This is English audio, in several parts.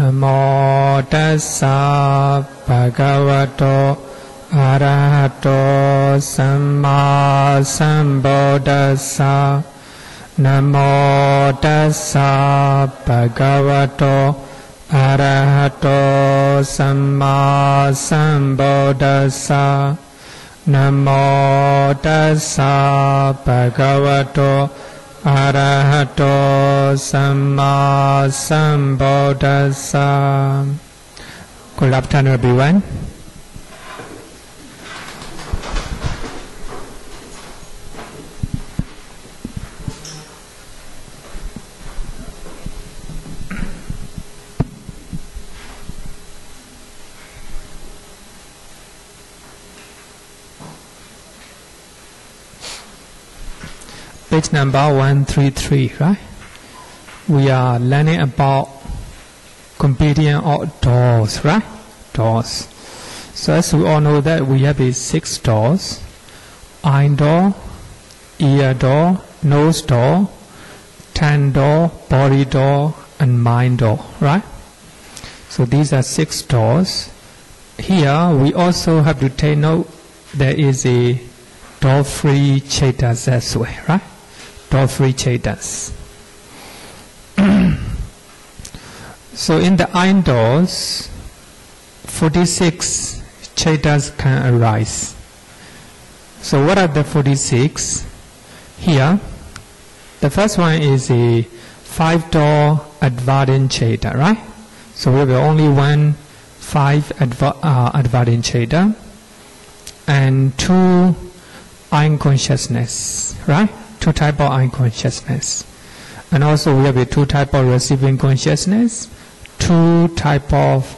Namo tassa bhagavato arahato samma sambuddhassa. Namo tassa bhagavato arahato samma sambuddhassa. Namo tassa bhagavato arahato samma sambuddhassa. Good afternoon, everyone. Page number 133, right? We are learning about competing doors, right? Doors. So as we all know that we have 6 doors: eye door, ear door, nose door, tongue door, body door, and mind door, right? So these are 6 doors. Here we also have to take note there is a door-free Cittas as well, right? Door-free Cittas. So in the eye doors, 46 Cittas can arise. So what are the 46? Here, the first one is a 5-door advardin Citta, right? So we have only 5 advardin Citta and 2 eye consciousness, right? 2 type of eye consciousness. And also we have 2 type of receiving consciousness, 2 type of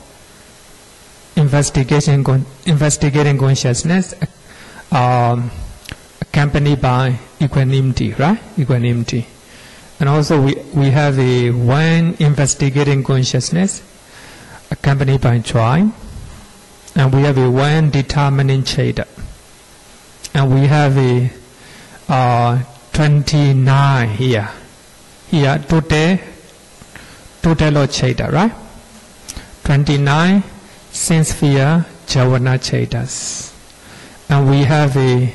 investigating consciousness, accompanied by equanimity, right? Equanimity. And also we have 1 investigating consciousness accompanied by joy. And we have 1 determining Citta. And we have 29 here. Here, total Citta, right? 29 sense-sphere jhāvana Cittas. And we have 8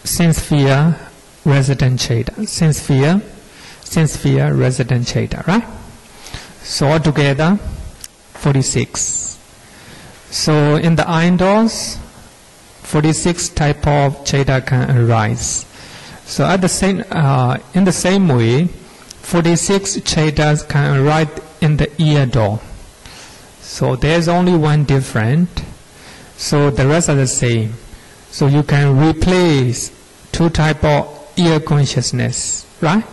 sense-sphere resident Citta. Sense-sphere resident Citta, right? So altogether, 46. So in the eye doors, 46 type of Citta can arise. So at the same, in the same way, 46 Cittas can arise in the ear door. So there's only 1 different. So the rest are the same. So you can replace 2 type of ear consciousness, right?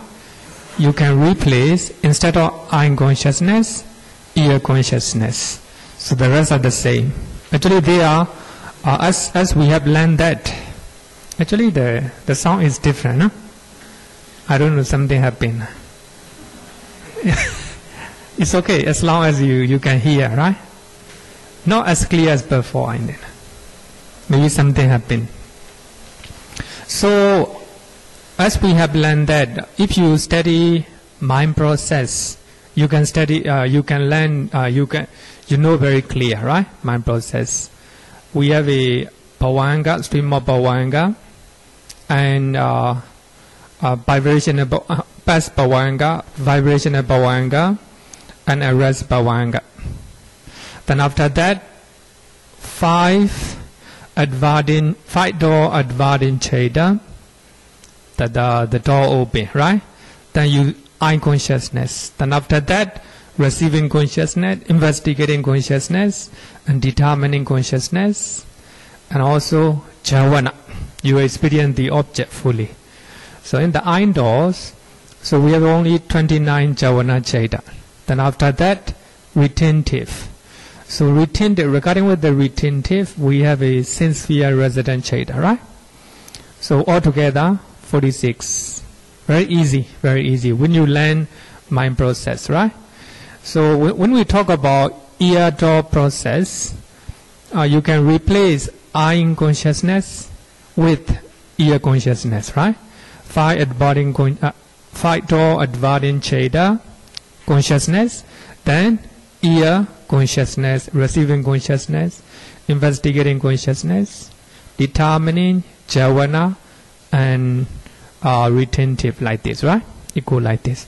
You can replace, instead of eye consciousness, ear consciousness. So the rest are the same. Actually they are, as we have learned that, actually the sound is different, huh? I don't know, something happened. It's okay, as long as you can hear, right? Not as clear as before, I mean. Maybe something happened. So, as we have learned that, if you study mind process, you can study, you can learn, you know very clear, right? Mind process. We have a bhavanga, stream of bhavanga, and vibration of past bhavanga, vibration of bhavanga, and arrest bhavanga. Then after that, 5 door advardin Citta, the door open, right? Then you eye consciousness. Then after that, receiving consciousness, investigating consciousness, and determining consciousness, and also jhāvana. You experience the object fully. So in the eye doors, so we have only 29 jhāvana Citta. Then after that, retentive. So retentive, regarding with the retentive, we have a sense-sphere resident Citta, right? So altogether, 46. Very easy, very easy. When you learn mind process, right? So when we talk about ear door process, you can replace eye consciousness with ear consciousness, right? 5 door advardin Citta consciousness, then ear consciousness, receiving consciousness, investigating consciousness, determining jhāvana, and retentive, like this, right? Equal like this.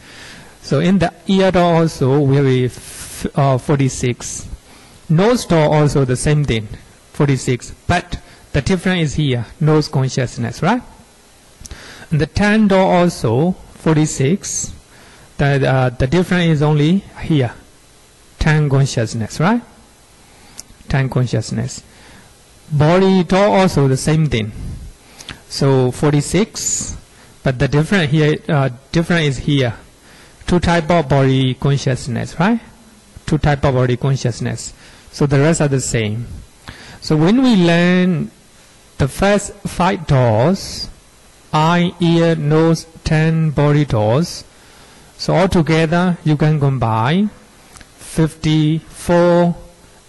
So in the ear door also we have a 46. Nose door also the same thing, 46. But the difference is here, nose consciousness, right? And the tongue door also 46. The difference is only here, tongue consciousness, right? Tongue consciousness. Body door also the same thing. So 46, but the difference here, difference is here. Two type of body consciousness, right? Two type of body consciousness. So the rest are the same. So when we learn the first 5 doors, eye, ear, nose, tongue, body doors, so altogether you can combine 54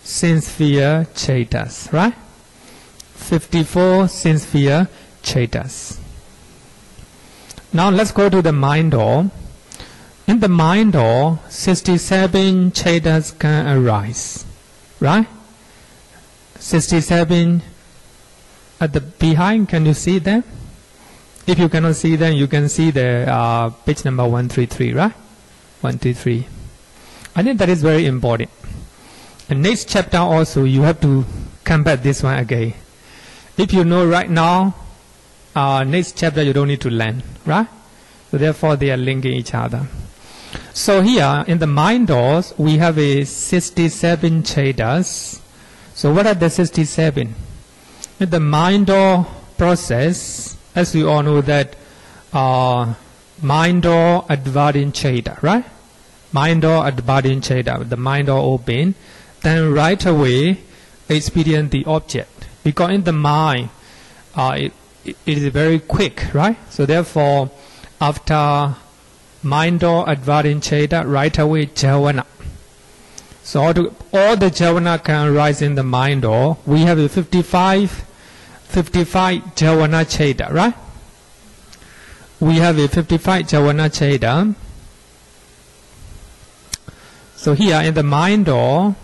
sense sphere Cittas, right? 54 sense sphere Cittas. Now let's go to the mind door. In the mind door, 67 Cittas can arise, right? 67 at the behind, can you see them? If you cannot see them, you can see the page number 133, right? 133. I think that is very important. And next chapter also, you have to come back this one again. If you know right now, next chapter you don't need to learn, right? So therefore they are linking each other. So here in the mind doors, we have a 67 Cittas. So what are the 67? In the mind door process, as we all know that mind door advancing Citta, right? Mind door advancing Citta, the mind door open, then right away experience the object. Because in the mind, it is very quick, right? So therefore, after mind door advancing Citta, right away jhāvana. So all the jhāvana can arise in the mind door. We have a 55 jhāvana Citta, right? We have a 55 jhāvana Citta. So here in the mind door,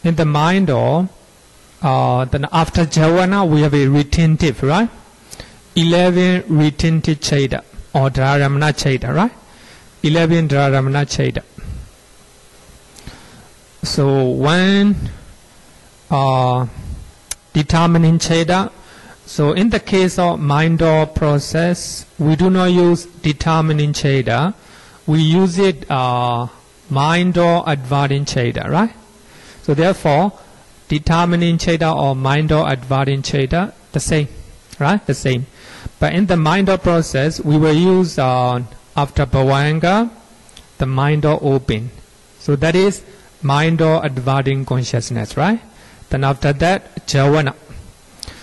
then after jhāvana we have a retentive, right? 11 retentive Citta or ārammaṇa Citta, right? 11 ārammaṇa Citta. So when determining Citta, so in the case of mind door process, we do not use determining Citta. We use it mind door advancing Citta, right? So therefore, determining Citta or mind door advancing Citta, the same, right? The same. But in the mind door process, we will use after bhavanga, the mind door open. So that is mind door advancing consciousness, right? Then after that, jhāvana.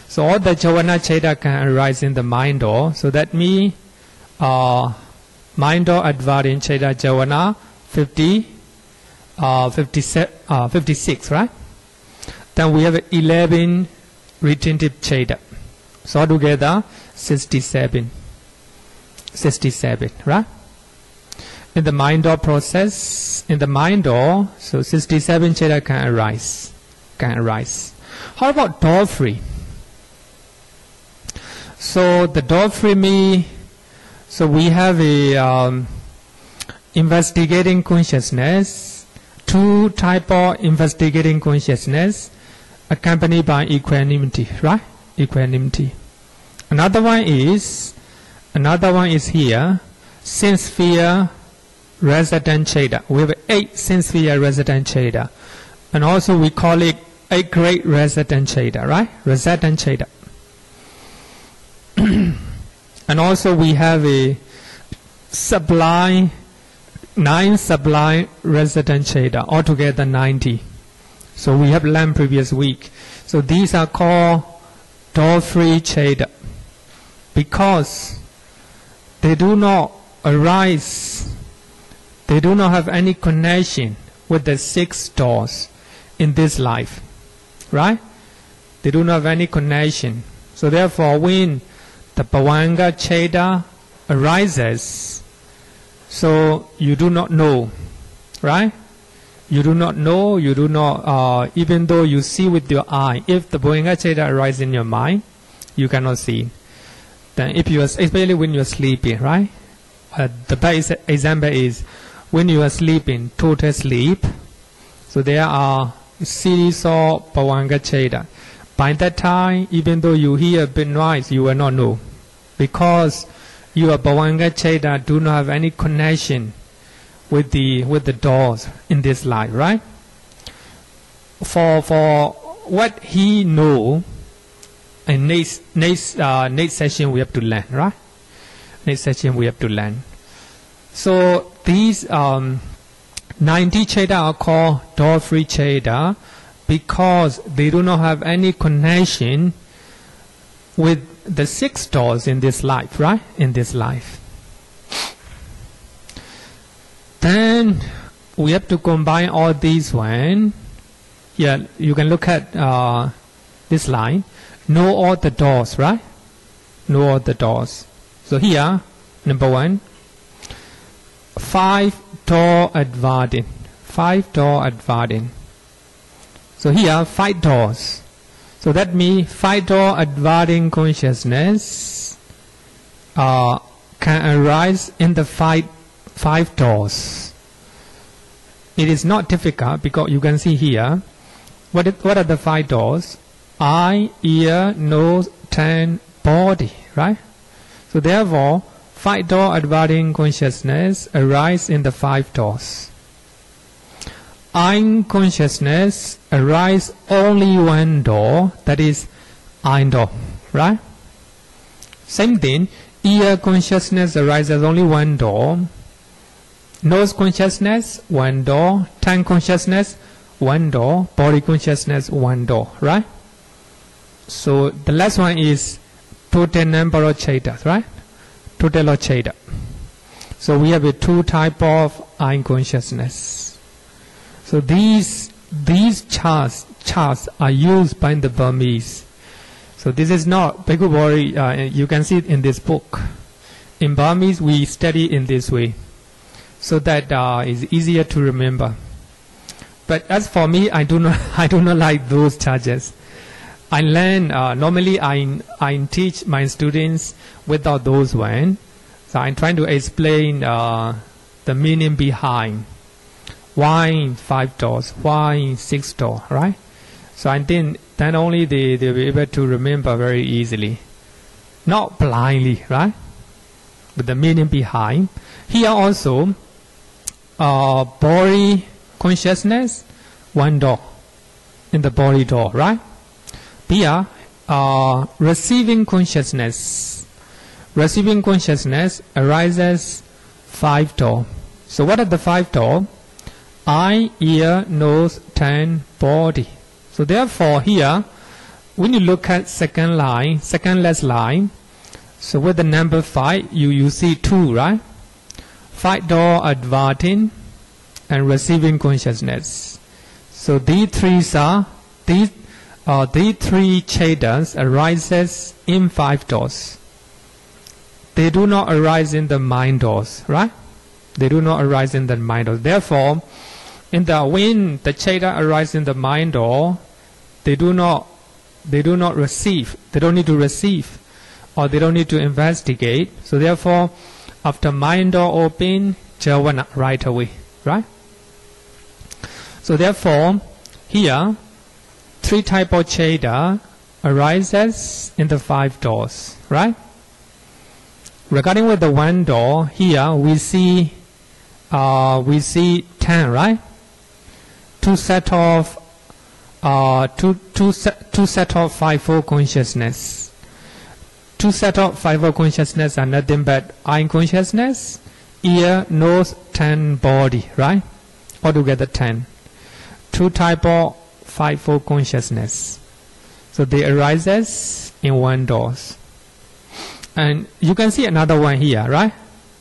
So all the jhāvana Citta can arise in the mind door. So that means mind door advancing Citta jhāvana 56, right? Then we have 11 retentive Citta. So altogether 67, right? In the mind door process, in the mind door, so 67 Citta can arise. How about door free? So the door free means, so we have a investigating consciousness, 2 type of investigating consciousness, accompanied by equanimity, right? Equanimity. Another one is here, sense sphere resident Citta. We have 8 sense sphere resident Citta, and also we call it 8 great resident Citta, right? Resident Citta. And also we have a sublime, 9 sublime resident Citta, altogether 90. So we have learned previous week. So these are called door-free Citta, because they do not arise, they do not have any connection with the 6 doors in this life, right? They do not have any connection. So therefore, when the bhavanga Citta arises, So you do not know, right? You do not know, you do not, even though you see with your eye, if the Pakiṇṇaka Citta arises in your mind, you cannot see. Then if you are, especially when you are sleeping, right? The best example is when you are sleeping, total sleep. So there are series of Pakiṇṇaka Citta. By that time, even though you hear a bit noise, you will not know. Because your Pakiṇṇaka Citta do not have any connection with the doors in this life, right? For what he know, and next session we have to learn, right? Next session we have to learn. So these 90 Citta are called door-free Citta because they do not have any connection with the 6 doors in this life, right? In this life. Then we have to combine all these one. Here you can look at this line. Know all the doors, right? Know all the doors. So here, number 1, 5 door advāra. 5 door advāra. So here, 5 doors. So that means 5 door advāra consciousness can arise in the 5 doors. It is not difficult because you can see here what are the 5 doors? Eye, ear, nose, tongue, body, right? So therefore 5 door advāra consciousness arise in the 5 doors. Eye consciousness arise only 1 door, that is eye door, right? Same thing, ear consciousness arises only 1 door. Nose consciousness, 1 door. Tongue consciousness, 1 door. Body consciousness, 1 door, right? So the last one is total number of Cittas, right? Total of Citta. So we have 2 type of eye consciousness. So these charts are used by the Burmese. So this is not Bhikkhu Bodhi, you can see it in this book. In Burmese we study in this way, so that is easier to remember. But as for me, I do not like those charges. I learn normally I teach my students without those one. So I'm trying to explain the meaning behind why 5 doors, why 6 doors, right? So I think then only they'll be able to remember very easily, not blindly, right? But the meaning behind. Here also, body consciousness, 1 door in the body door, right? Here, receiving consciousness. Receiving consciousness arises 5 door. So what are the 5 door? Eye, ear, nose, tongue, body. So therefore here, when you look at second last line, so with the number 5, you see 2, right? 5 door advāra and receiving consciousness. So these 3 Cittas arises in 5 doors. They do not arise in the mind doors, right? They do not arise in the mind doors. Therefore, when the Citta arise in the mind door, they do not receive. They don't need to receive, or they don't need to investigate. So therefore, after mind door open, javana right away, right? So therefore, here 3 type of Citta arises in the 5 doors, right? Regarding with the 1 door, here we see 10, right? 2 set of 2 set of 5-fold consciousness. 2 set of 5-fold consciousness are nothing but eye consciousness, ear, nose, tongue, body, right? Altogether 10. 2 type of 5-fold consciousness. So they arises in 1 doors. And you can see another one here, right?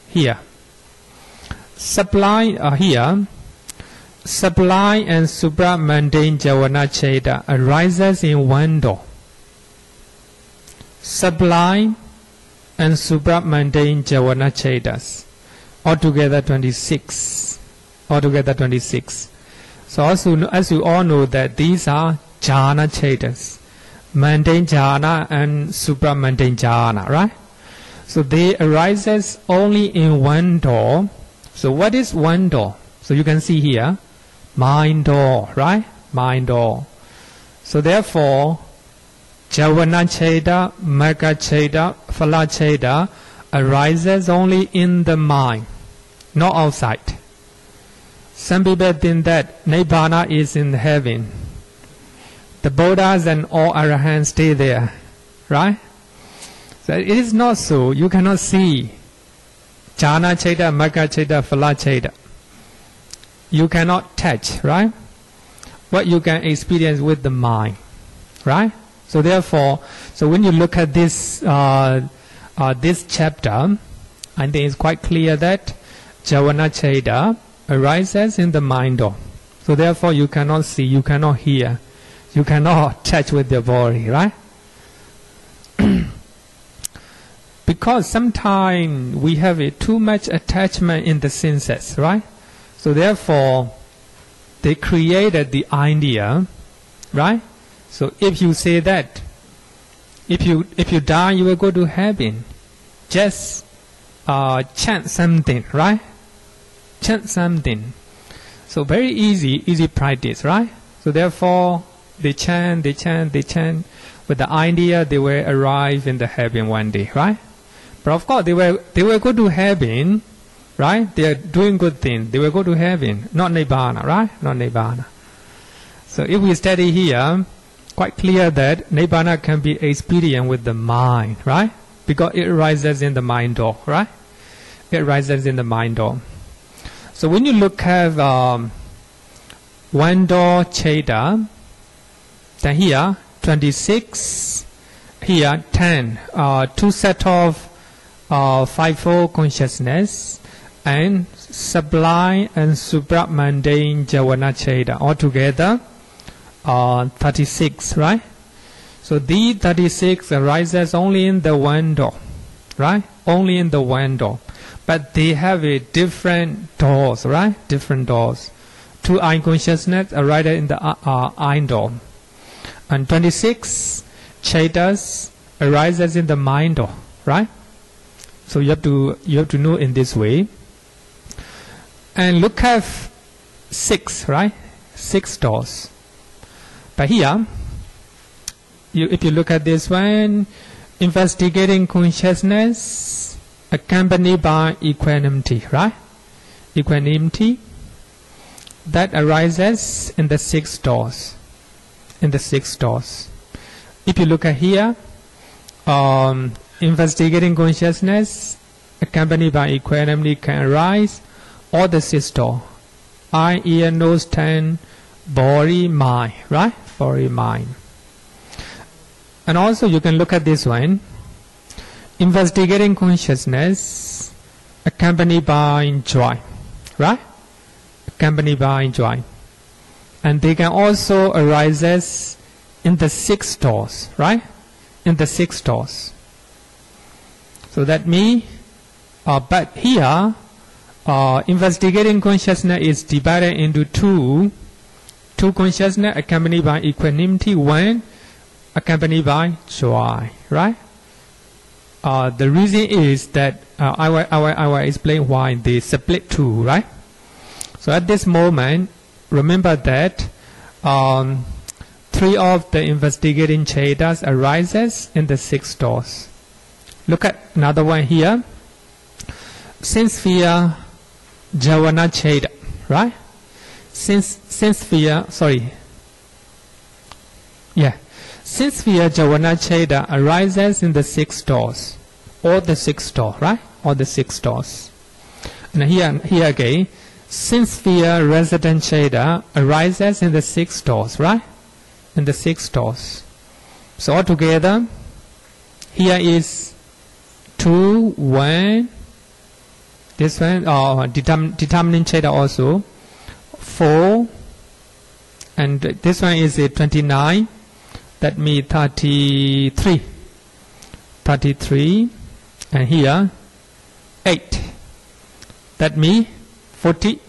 Here. Supply here. Supply and supramundane javana Citta arises in 1 door. Supply and supramundane javana Cittas. Altogether 26. Altogether 26. So also, as you all know, that these are jhana chaitas, mundane jhana and supra-mundane jhana, right? So they arises only in one door. So what is one door? So you can see here, mind door, right? Mind door. So therefore, Javana Cheda, Magga Cheda, Phala Cheda arises only in the mind, not outside. Some people think that Nibbana is in heaven. The Buddhas and all Arahants stay there, right? So it is not so. You cannot see Jhana Cheda, Magga Cheda, Phala Cheda. You cannot touch, right? What you can experience with the mind, right? So therefore, so when you look at this this chapter, I think it's quite clear that Javana Cheda arises in the mind door. So therefore, you cannot see, you cannot hear, you cannot touch with your body, right? Because sometimes we have too much attachment in the senses, right? So therefore, they created the idea, right? So if you say that, if you die, you will go to heaven, just chant something, right? Chant something. So very easy practice, right? So therefore, they chant. With the idea they will arrive in the heaven one day, right? But of course, they will go to heaven, right? They are doing good things. They will go to heaven, not Nibbana, right? Not Nibbana. So if we study here, quite clear that Nibbana can be experienced with the mind, right? Because it arises in the mind door, right? It arises in the mind door. So when you look at one door Cheda, then here 26, here 10, two set of fivefold consciousness and sublime and supra-mundane Javana Cheda altogether 36, right? So these 36 arises only in the one door, right? Only in the one door. But they have different doors, right? Different doors. Two eye consciousness arise in the eye door. And 26 Chetas arises in the mind door, right? So you have to know in this way. And look at 6, right? 6 doors. But here, if you look at this one, investigating consciousness accompanied by equanimity, right? Equanimity that arises in the 6 doors. In the 6 doors. If you look at here, investigating consciousness accompanied by equanimity can arise all the 6 doors. Eye, ear, nose, tongue, body, mind, right? Body, mind. And also you can look at this one. Investigating consciousness accompanied by joy, right? Accompanied by joy. And they can also arise in the 6 doors, right? In the 6 doors. So that means, but here, investigating consciousness is divided into two consciousness accompanied by equanimity, one accompanied by joy, right? The reason is that I will explain why they split two, right? So at this moment, remember that 3 of the investigating Chetas arises in the 6 doors. Look at another one here. Sincere Javana Cheda, right? Sincere Javana Cheda arises in the 6 doors. All the 6 doors, right? All the 6 doors. And here again, sincere resident Cheda arises in the 6 doors, right? In the 6 doors. So altogether, here is 2, 1, this one, determining Cheda also, 4, and this one is 29, that means 33, and here 8. That means 40,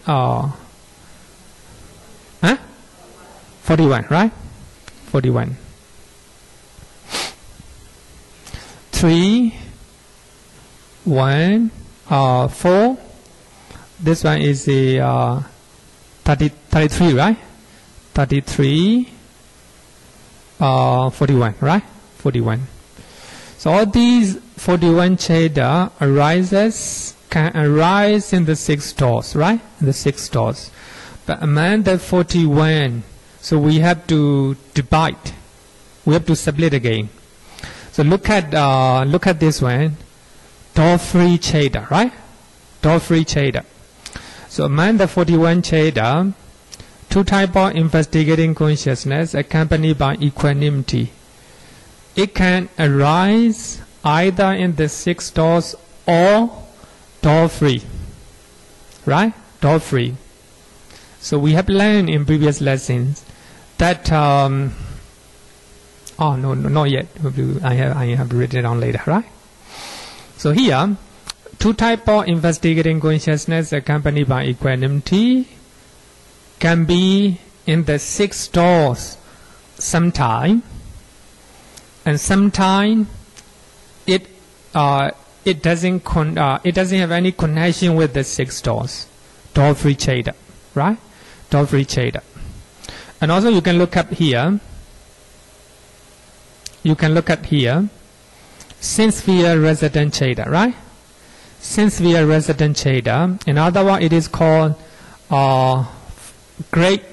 41, right? 41. 3, 1, 4. This one is a 33, right? 33, 41, right? 41. So all these 41 cheda can arise in the 6 doors, right? In the 6 doors. But among the 41, so we have to divide. We have to split again. So look at this one, door-free cheda, right? Door-free cheda. So among the 41 cheda, 2 types of investigating consciousness accompanied by equanimity. It can arise either in the 6 doors or door-free, right? Door-free. So we have learned in previous lessons that not yet. I have written it down later, right? So here, 2 types of investigating consciousness accompanied by equanimity can be in the 6 doors sometime, and sometime it doesn't have any connection with the 6 doors, door-free cheda, right? Door-free cheda. And also you can look up here. You can look at here, sense-sphere resident cheda, right? Sense-sphere resident cheda. In other words, it is called 8 great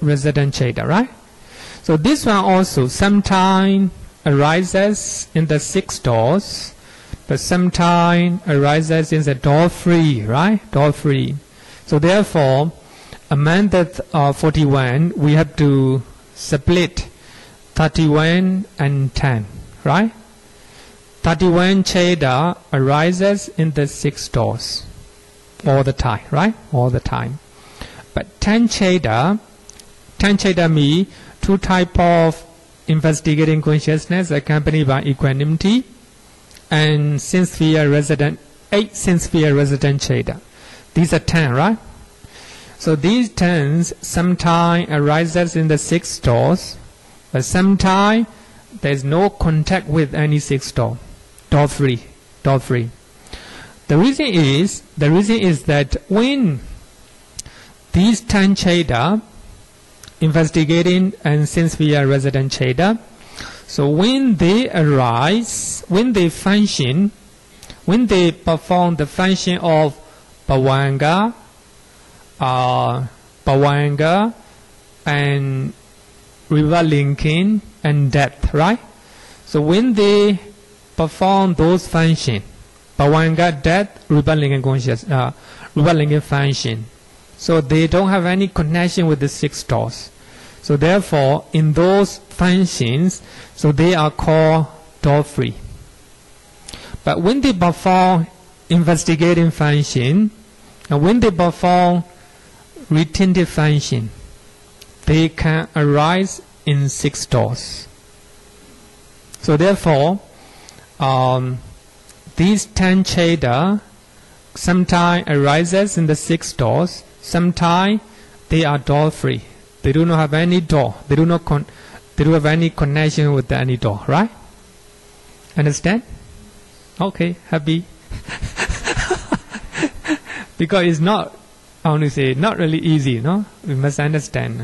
resident cheda, right? So this one also sometimes arises in the 6 doors, but sometimes arises in the door-free, right? Door-free. So therefore, among the 41, we have to split 31 and 10, right? 31 cheda arises in the 6 doors all the time, right? All the time. But 10 cheda means 2 types of investigating consciousness accompanied by equanimity and 8 sense-sphere resident cheda. These are 10, right? So these 10s sometimes arises in the 6 doors, but sometimes there is no contact with any 6 door. Door-free. The reason is that when these 10 cheda, investigating and sense-sphere resident cheda, so when they arise, when they function, when they perform the function of bhavanga and river linking and death, right? So when they perform those functions, bhavanga, death, river linking function, so they don't have any connection with the 6 doors. So therefore, in those functions, so they are called door-free. But when they perform investigating function, and when they perform retentive function, they can arise in 6 doors. So therefore, these 10 cheda sometimes arises in the 6 doors, sometimes they are door-free. They do not have any door. They do not have any connection with any door, right? Understand? Okay, happy. Because it's not, I want to say, not really easy, no? We must understand.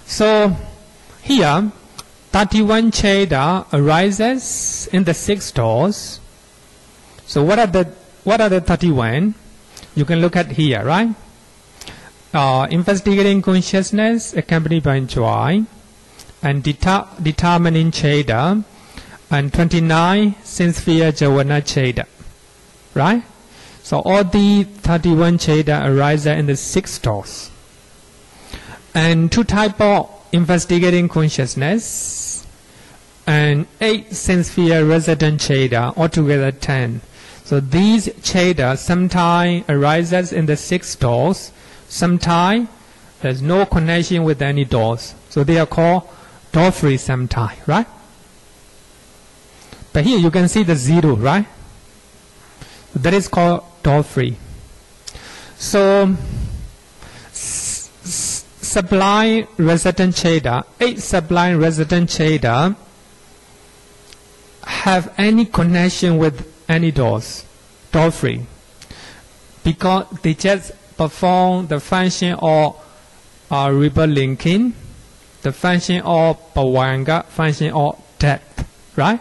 So, here, 31 cheda arises in the 6 doors. So what are the 31? You can look at here, right? Investigating consciousness accompanied by joy, and determining cheda, and 29 sense-sphere javana cheda, right? So all the 31 cheda arise in the 6 doors. And 2 types of investigating consciousness and 8 sense-sphere resident cheda, altogether 10. So these cheda sometimes arises in the 6 doors, sometimes there's no connection with any doors. So they are called door-free sometimes, right? But here you can see the 0, right? That is called door-free. So, sublime resident Cheda, 8 sublime resident Cheda have any connection with any doors, door-free, because they just perform the function of rebirth linking, the function of Bhavanga, function of death, right?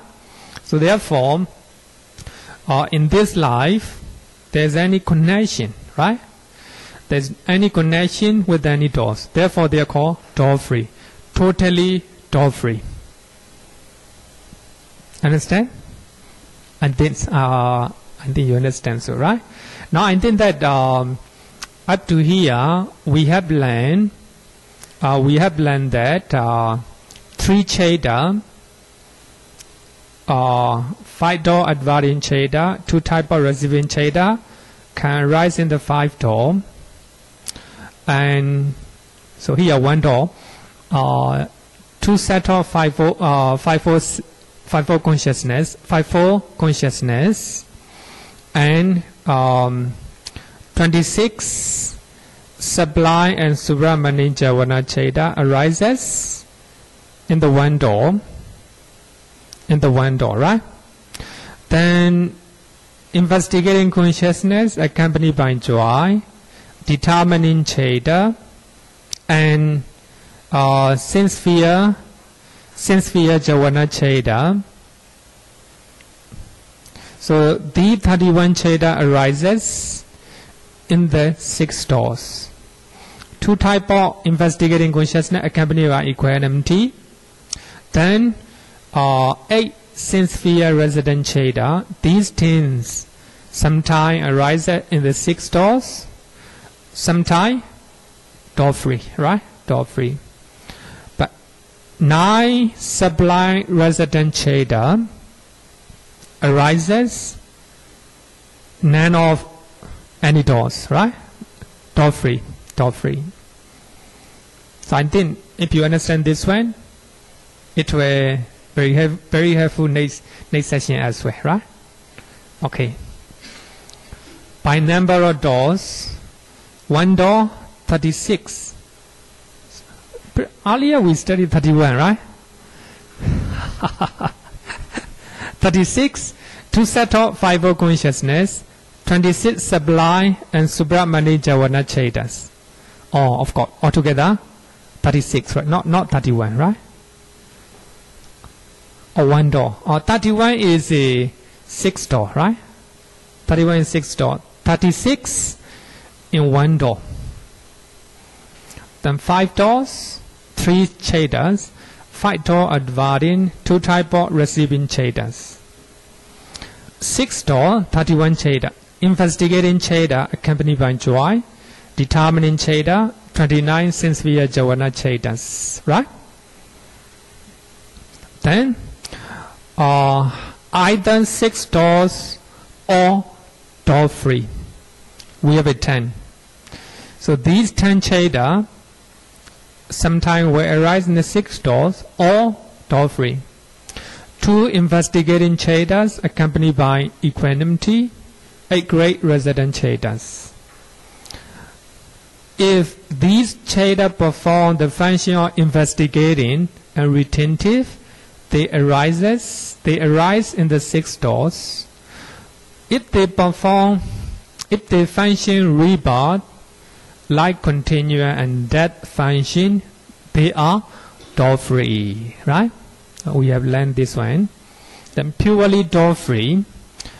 So therefore, in this life, there's any connection, right? There's any connection with any doors. Therefore, they are called door-free, totally door-free. Understand? I think you understand, so right? Now I think that up to here we have learned that 3 Cheda, 5 door advarin Cheda, 2 type of receiving Cheda can arise in the 5 door, and so here 1 door, 2 set of 5-4 consciousness, and 26 sublime and subramani javana Cheda arises in the 1 door. In the 1 door, right? Then investigating consciousness accompanied by joy, determining Cheda, and sense fear javana Cheda. So the 31 Cheda arises in the 6 doors. 2 type of investigating consciousness accompanied by equanimity. Then 8 sense fear resident Cheda. These things sometimes arise in the 6 doors, sometimes door-free, right? Door-free. But 9 sublime resident Cheda arises none of any doors, right? Door-free, door-free. So I think if you understand this one, it will very helpful next session as well, right? Okay. By number of doors, 1 door, 36. Earlier we studied 31, right? 36, 2 set of 5 consciousness, 26 sublime and subramani javana Chedas. Oh, of course, altogether 36, right? Not 31, right? Or 1 door. Or 31 is a 6 door, right? 31 is 6 door. 36 in 1 door. Then 5 doors, 3 Chedas, 5 door advarin, 2 type of receiving Chedas. 6 door, 31 Cheda. Investigating Cheda accompanied by joy, determining Cheda, 29 sense via javana Chedas, right? Then either 6 doors or door free. We have a 10. So these 10 Cheda sometimes will arise in the 6 doors or door free. 2 investigating Chedas accompanied by equanimity, 8 great resident Chedas. If these Cheda perform the function of investigating and retentive, they arise in the 6 doors. If they function rebirth, like continuum and death function, they are door free, right? We have learned this one. Then purely door free,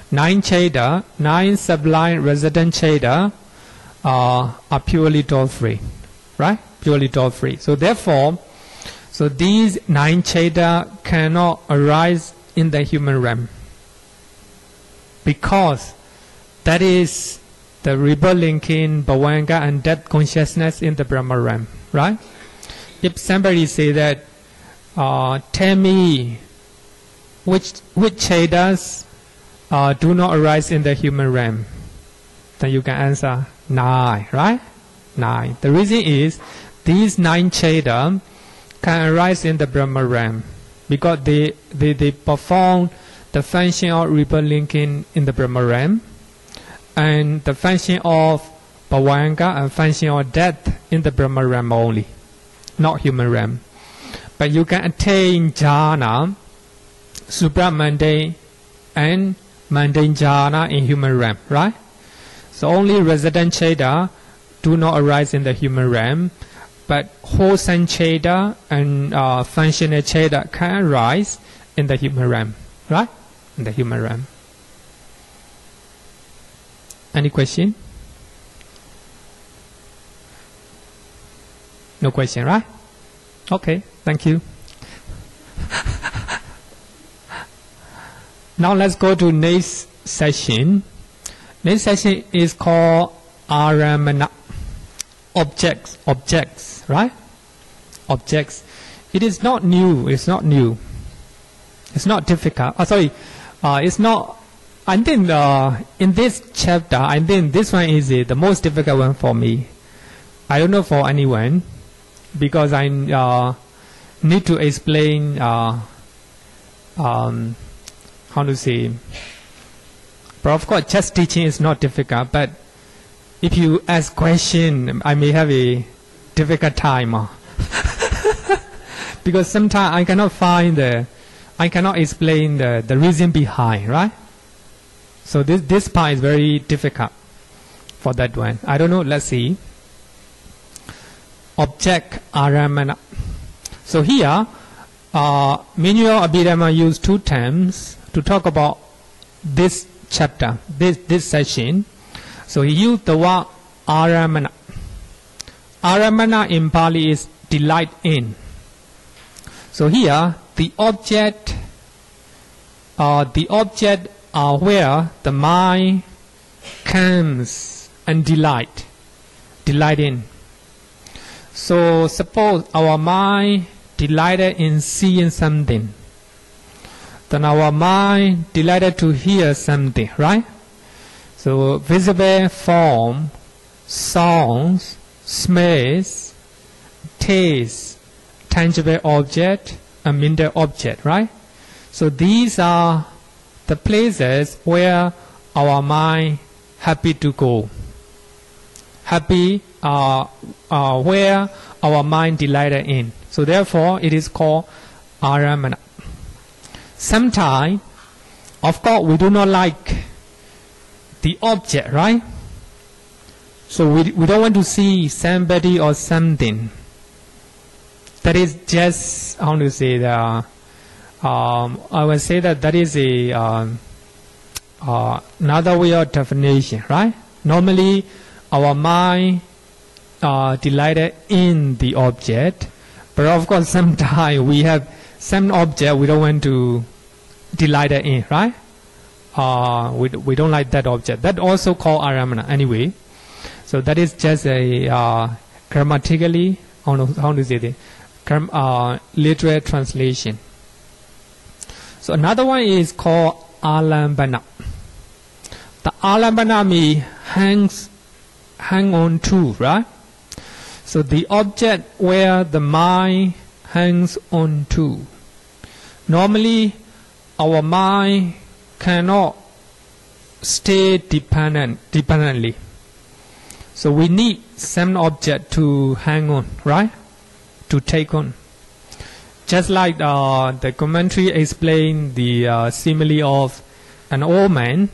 9 Cheda, 9 sublime resident Cheda are purely door free, right? Purely door free. So therefore, these 9 Cheda cannot arise in the human realm, because that is the rebirth linking, Bhavanga and death consciousness in the Brahma realm, right? If somebody say that, tell me which Chedas do not arise in the human realm, then you can answer 9, right? 9. The reason is these 9 Cheda can arise in the Brahma realm because they perform the function of rebirth linking in the Brahma realm, and the function of bhavanga and function of death in the Brahma realm only, not human realm. But you can attain jhana, supramundane and mundane jhana in human realm, right? So only resident cheda do not arise in the human realm, but wholesome cheda and functional cheda can arise in the human realm, right? In the human realm. Any question? No question, right? Okay, thank you. Now let's go to next session. Next session is called ārammaṇa. Objects, right? Objects. It is not new. It's not new. It's not difficult. It's not. I think in this chapter, I think this one is the most difficult one for me. I don't know for anyone, because I need to explain how to say. But of course, just teaching is not difficult. But if you ask question, I may have a difficult time. Because sometimes I cannot I cannot explain the reason behind, right? So this part is very difficult for that one. I don't know, let's see. Object ārammaṇa. So here, Minyō Abhidhamma used two terms to talk about this chapter, this session. So he used the word ārammaṇa. Ārammaṇa in Pali is delight in. So here, the object are where the mind comes and delight in. So suppose our mind delighted in seeing something, then our mind delighted to hear something, right? So visible form, sounds, smells, taste, tangible object, and mental object, right? So these are the places where our mind happy to go. Happy where our mind delighted in. So therefore, it is called ārammaṇa. Sometimes, of course, we do not like the object, right? So we don't want to see somebody or something. That is just, how to say that, I would say that is another way of definition, right? Normally, our mind delighted in the object, but of course sometimes we have some object we don't want to delight in, right? We don't like that object. That also called ārammaṇa anyway. So that is just a grammatically, how to say that, literal translation. So another one is called ārammaṇa. The ārammaṇa means hang on to, right? So the object where the mind hangs on to. Normally, our mind cannot stay dependently. So we need some object to hang on, right? To take on. Just like the commentary explained the simile of an old man.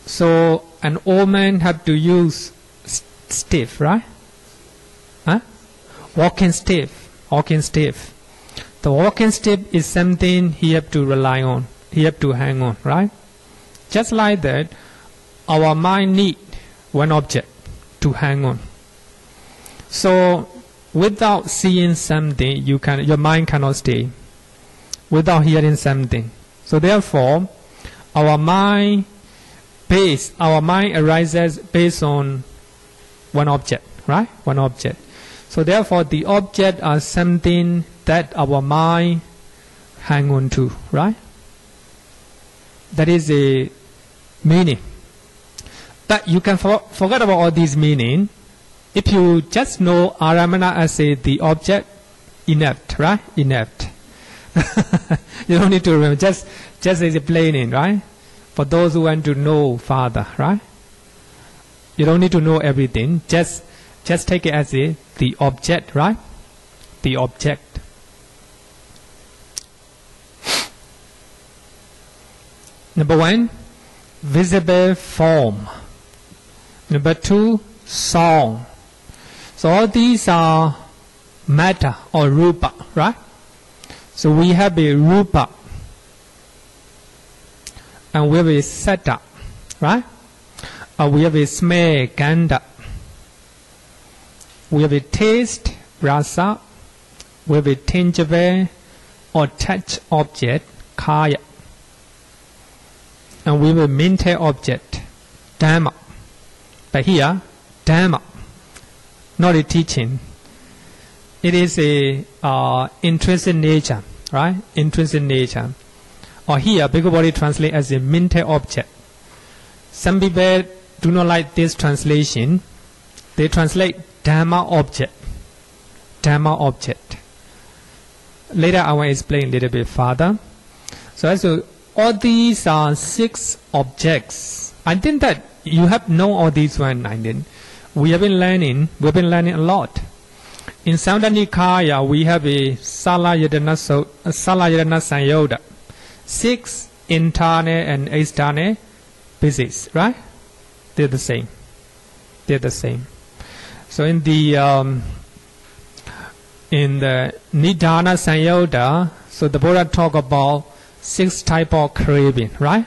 So an old man have to use stick, right? Huh? Walking stick. The walking stick is something he have to rely on. He have to hang on, right? Just like that, our mind need one object to hang on. So without seeing something, your mind cannot stay. Without hearing something, so therefore, our mind arises based on one object, right? One object. So therefore, the object are something that our mind hang on to, right? That is a meaning. But you can forget about all these meaning. If you just know ārammaṇa as the object, inept, right? Inept. You don't need to remember. Just as a plain name, right? For those who want to know further, right? You don't need to know everything. Just take it as the object, right? The object. Number 1, visible form. Number 2, song. So all these are matter or rupa, right? So we have a rupa and we have a satta, right? We have a smell, gandha. We have a taste, rasa. We have a tangible or touch object, kaya. And we have a mental object, dhamma. But here, dhamma, not a teaching. It is a intrinsic nature, right? Intrinsic nature. Or here, Bhikkhu Bodhi translate as a mental object. Some people do not like this translation. They translate dhamma object. Dhamma object. Later I will explain a little bit further. So all these are 6 objects. I think that you have known all these one. I think we've been learning a lot. In Samyutta Nikaya, we have a Salayatana Sanyodha. 6 internal and external bases, right? They're the same. So in the Nidana Sanyodha, so the Buddha talk about 6 type of craving, right?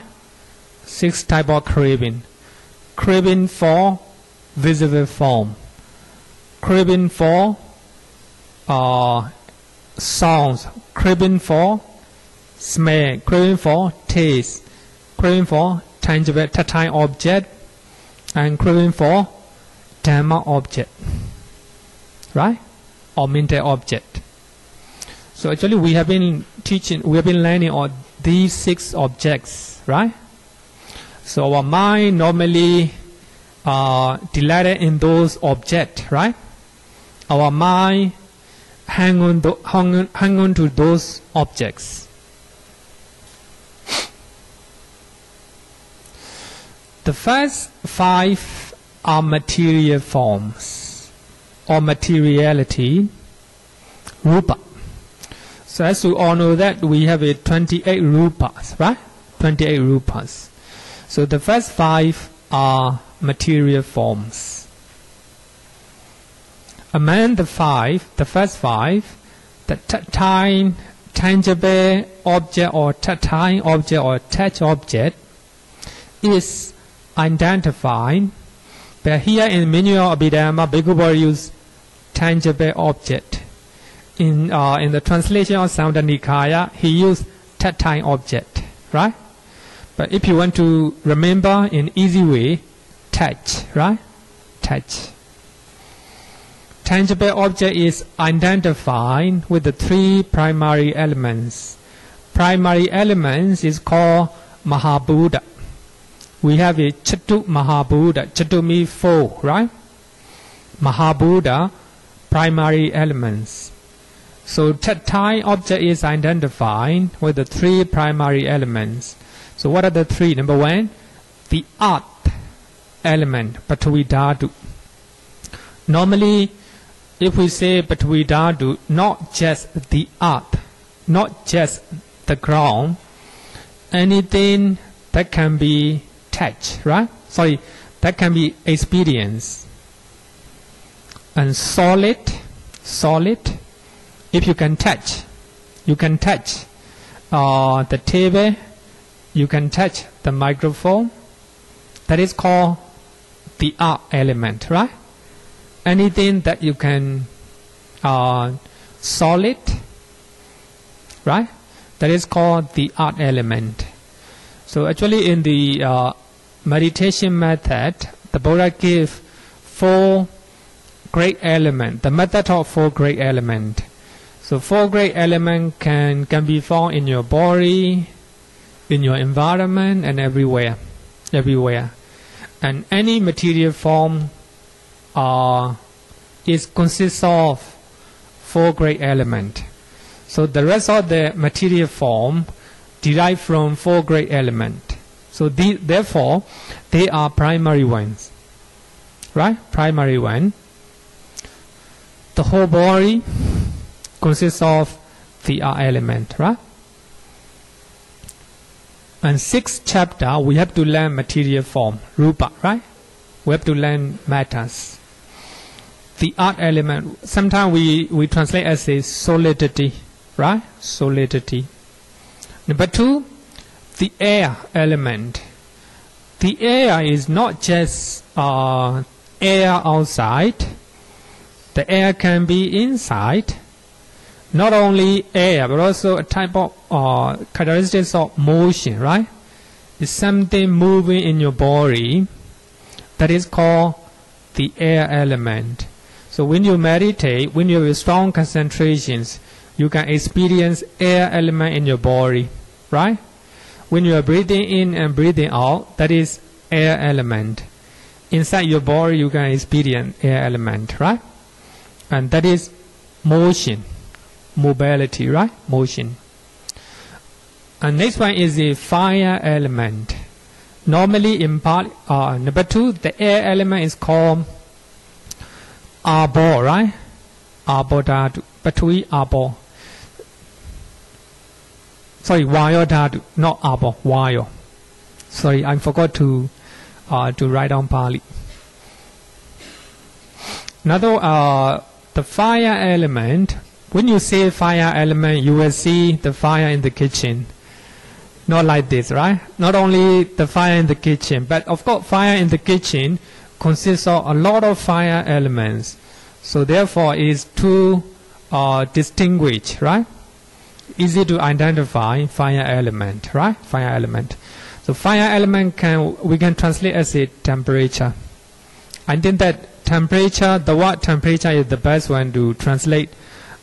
6 type of craving. Craving for visible form. Craving for sounds. Craving for smell. Craving for taste. Craving for tangible, tactile object. And craving for dhamma object. Right? Or mental object. So actually we have been learning all these 6 objects, right? So our mind normally delighted in those objects, right? Our mind hang on to those objects. The first 5 are material forms or materiality, rupa. So as you all know that we have a 28 rupas, right? 28 rupas. So the first 5 are material forms. Among the first 5, the tactile, tangible object or tactile object or touch object is identified. But here in Manual Abhidhamma, Bhikkhu Bodhi use tangible object. In the translation of Samyutta Nikaya, he used tactile object, right? But if you want to remember in easy way, touch, right? Touch. Tangible object is identified with the 3 primary elements. Primary elements is called Mahabuddha. We have a Chatu Mahabuddha. Chatu means 4, right? Mahabuddha, primary elements. So tactile object is identified with the 3 primary elements. So what are the 3? Number 1, the earth element, Paṭṭhī Dhātu. Normally, if we say Paṭṭhī Dhātu, not just the earth, not just the ground, anything that can be touched, right? Sorry, that can be experienced. And solid, if you can touch the table, you can touch the microphone. That is called the earth element, right? Anything that you can solid, right? That is called the earth element. So actually in the meditation method, the Buddha gave 4 great elements, the method of 4 great elements. So 4 great elements can be found in your body, in your environment, and everywhere. And any material form consists of 4 great elements. So the rest of the material form derived from 4 great elements. So therefore, they are primary ones. right? Primary one. The whole body consists of the earth element, right? And sixth chapter, we have to learn material form, rupa, right? We have to learn matters. The earth element, sometimes we translate as a solidity, right? Solidity. Number two, the air element. The air is not just air outside. The air can be inside. Not only air, but also a type of characteristics of motion, right? It's something moving in your body that is called the air element. So when you meditate, when you have strong concentrations, you can experience air element in your body, right? When you are breathing in and breathing out, that is air element. Inside your body, you can experience air element, right? And that is motion. Mobility, right? Motion. And next one is the fire element. Normally in part, number two, the air element is called arbor, right? Arbor dhatu. Patui arbor. Sorry, vayo dhatu, not arbor, vayo. Sorry, I forgot to write down Pali. Another, the fire element. When you say fire element, you will see the fire in the kitchen. Not like this, right? Not only the fire in the kitchen, but of course fire in the kitchen consists of a lot of fire elements. So therefore it is too distinguished, right? Easy to identify fire element, right? Fire element. So fire element we can translate as a temperature. I think that temperature, the word temperature is the best one to translate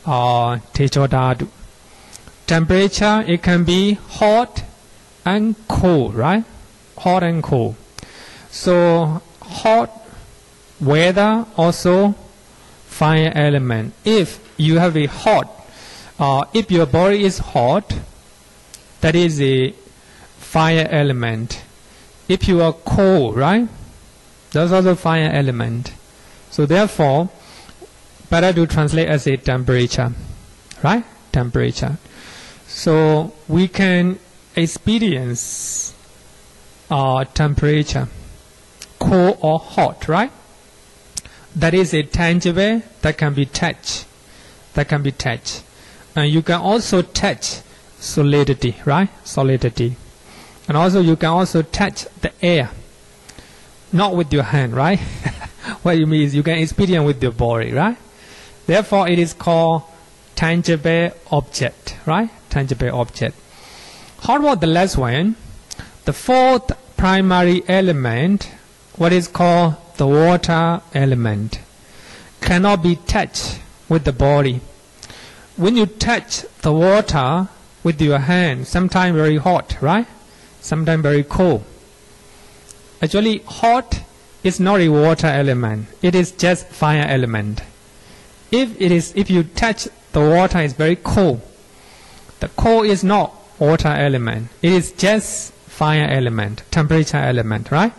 techo dhatu. Temperature, it can be hot and cold, right? Hot and cold. So hot weather also fire element. If you have a hot, if your body is hot, that is a fire element. If you are cold, right? That's also fire element. So therefore, better to translate as a temperature, right? Temperature. So we can experience temperature, cold or hot, right? That is a tangible that can be touched. That can be touched. And you can also touch solidity, right? Solidity. And also you can also touch the air. Not with your hand, right? What you mean is you can experience with your body, right? Therefore, it is called tangible object, right? Tangible object. How about the last one? The fourth primary element, what is called the water element, cannot be touched with the body. When you touch the water with your hand, sometimes very hot, right? Sometimes very cold. Actually, hot is not a water element. It is just fire element. If you touch the water, is very cold. The cold is not water element. It is just fire element, temperature element, right?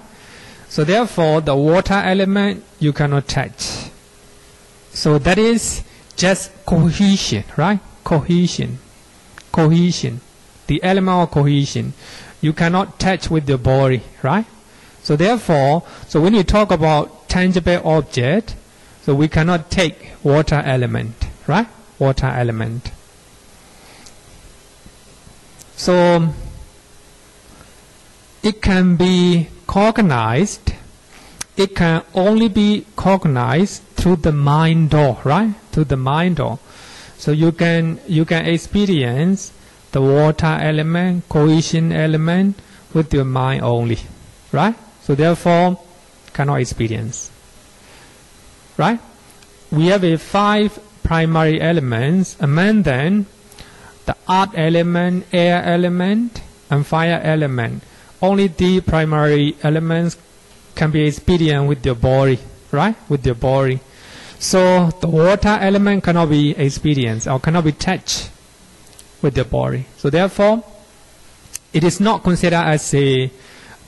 So therefore, the water element you cannot touch. So that is just cohesion, right? Cohesion. Cohesion. The element of cohesion. You cannot touch with your body, right? So therefore, so when we talk about tangible object, so we cannot take water element, right? Water element. So it can be cognized. It can only be cognized through the mind door, right? Through the mind door. So you can experience the water element, cohesion element with your mind only, right? So therefore, cannot experience. Right? We have 5 primary elements. Among them, the earth element, air element, and fire element. Only the primary elements can be experienced with your body, right? With your body. So the water element cannot be experienced or cannot be touched with your body. So therefore, it is not considered as a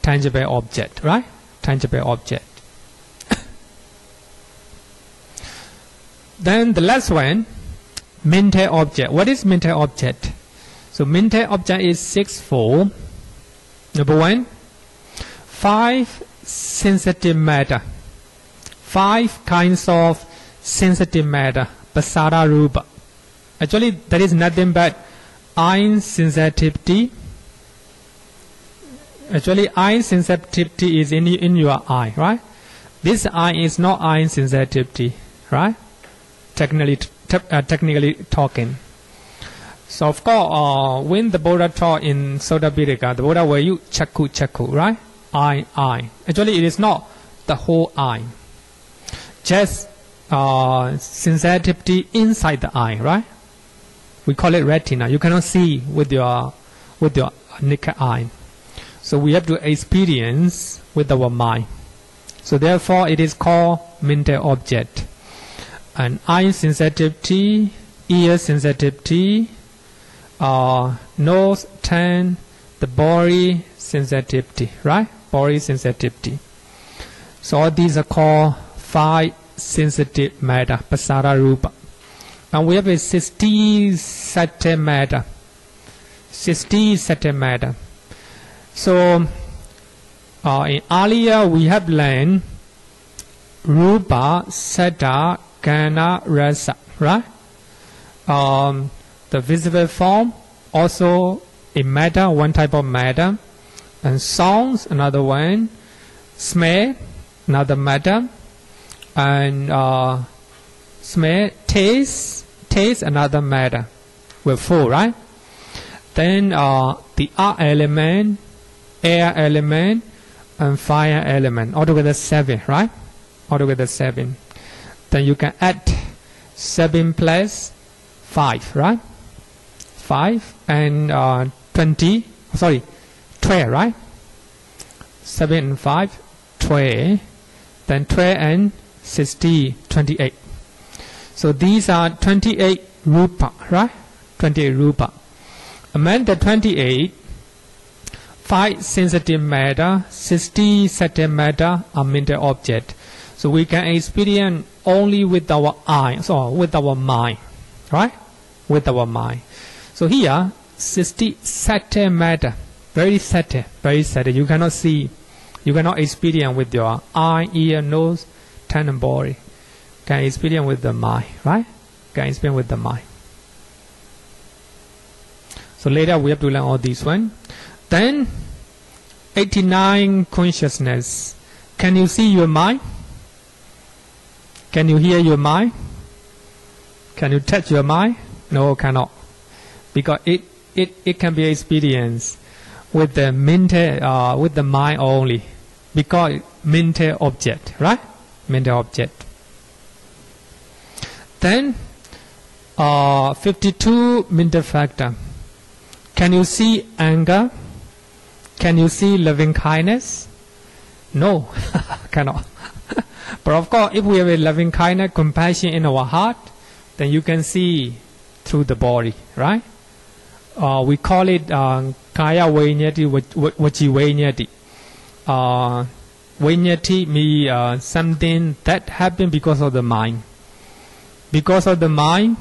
tangible object, right? Tangible object. Then the last one, mental object. What is mental object? So mental object is sixfold. Number one, 5 sensitive matter. 5 kinds of sensitive matter. Pasara rupa. Actually, that is nothing but eye sensitivity. Actually, eye sensitivity is in your eye, right? This eye is not eye sensitivity, right? Technically talking. So of course, when the Buddha taught in Sutta Pitaka, the Buddha will use chakku, right? Eye. Actually, it is not the whole eye. Just sensitivity inside the eye, right? We call it retina. You cannot see with your naked eye. So we have to experience with our mind. So therefore it is called mental object. And eye sensitivity, ear sensitivity, nose, tongue, the body sensitivity, right? Body sensitivity. So all these are called 5 sensitive matter, pasara rupa. And we have a 60 sati matter. 60 sati matter. So in earlier we have learned rupa, sata, kana, rasa, right? The visible form also a matter, one type of matter, and sounds another one, smell another matter, and smell, taste another matter. We're 4, right? Then the earth element, air element, and fire element, altogether 7, right? Altogether 7. Then you can add 7 plus 5, right? 5 and 12, right? 7 and 5, 12. Then 12 and 60, 28. So these are 28 rupa, right? 28 rupa. Among the 28, 5 sensitive matter, 60 sati matter are mental object. So we can experience only with our eye, so with our mind, right? With our mind. So here, 60 sati matter, very subtle. You cannot see, you cannot experience with your eye, ear, nose, tongue, and body. Can experience with the mind, right? Can experience with the mind. So later we have to learn all these one. Then 89 consciousness. Can you see your mind? Can you hear your mind? Can you touch your mind? No, cannot. Because it can be experienced with the mental, with the mind only. Because mental object, right? Mental object. Then 52 mental factor. Can you see anger? Can you see loving kindness? No, cannot. But of course, if we have a loving kindness, compassion in our heart, then you can see through the body, right? We call it kaya vainyati, vaci vainyati. Vainyati means something that happened because of the mind. Because of the mind,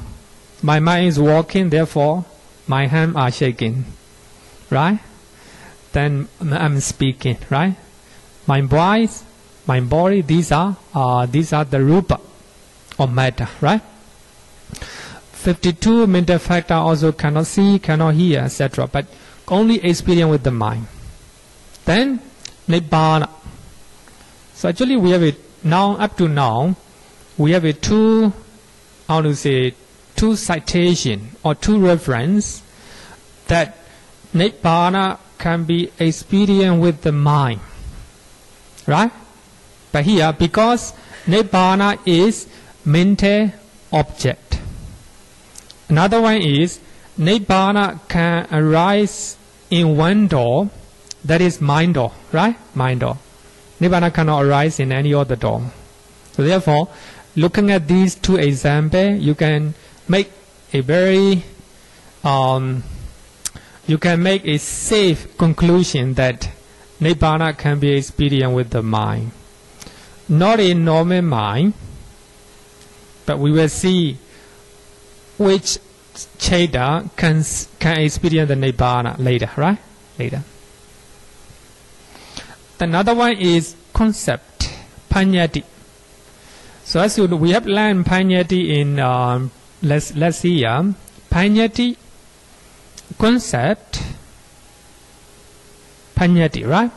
my mind is walking, therefore my hands are shaking, right? Then I'm speaking, right? My voice, my body, these are the rupa or matter, right? 52 mental factor also cannot see, cannot hear, etc. But only experience with the mind. Then nibbana. So actually we have it now, up to now, we have a two citation or two reference that nibbana can be experienced with the mind, right? But here, because nibbana is mental object. Another one is nibbana can arise in one door, that is mind door, right? Mind door. Nibbana cannot arise in any other door. So therefore, looking at these two examples, you can make a very you can make a safe conclusion that nibbana can be experienced with the mind. Not a normal mind, But we will see which Citta can experience the Nibbana later, right? Later. Another one is concept, Paññatti. So as we have learned Paññatti in let's see, Paññatti, concept, Paññatti, right?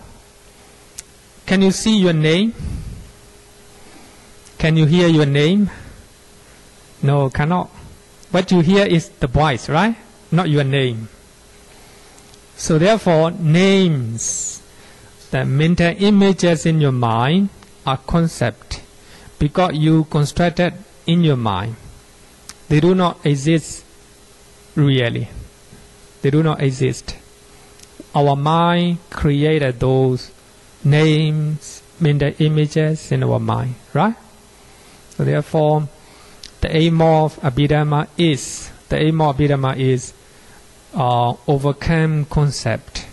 Can you see your name? Can you hear your name? No, cannot. What you hear is the voice, right? Not your name. So therefore, names, the mental images in your mind are concept because you constructed in your mind. They do not exist really. They do not exist. Our mind created those names, mental images in our mind, right? So therefore, the aim of Abhidhamma is overcome concept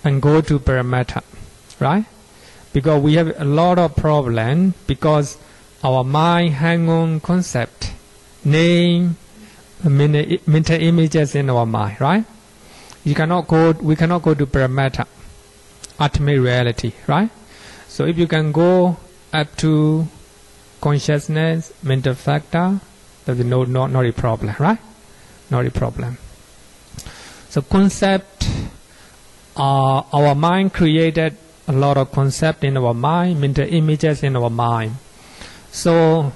and go to Paramattha, right? Because we have a lot of problem because our mind hang on concept, name, mental images in our mind, right? We cannot go to Paramattha, ultimate reality, right? So if you can go up to consciousness, mental factor, there is not a problem, right? Not a problem. So concept, our mind created a lot of concept in our mind, mental images in our mind. So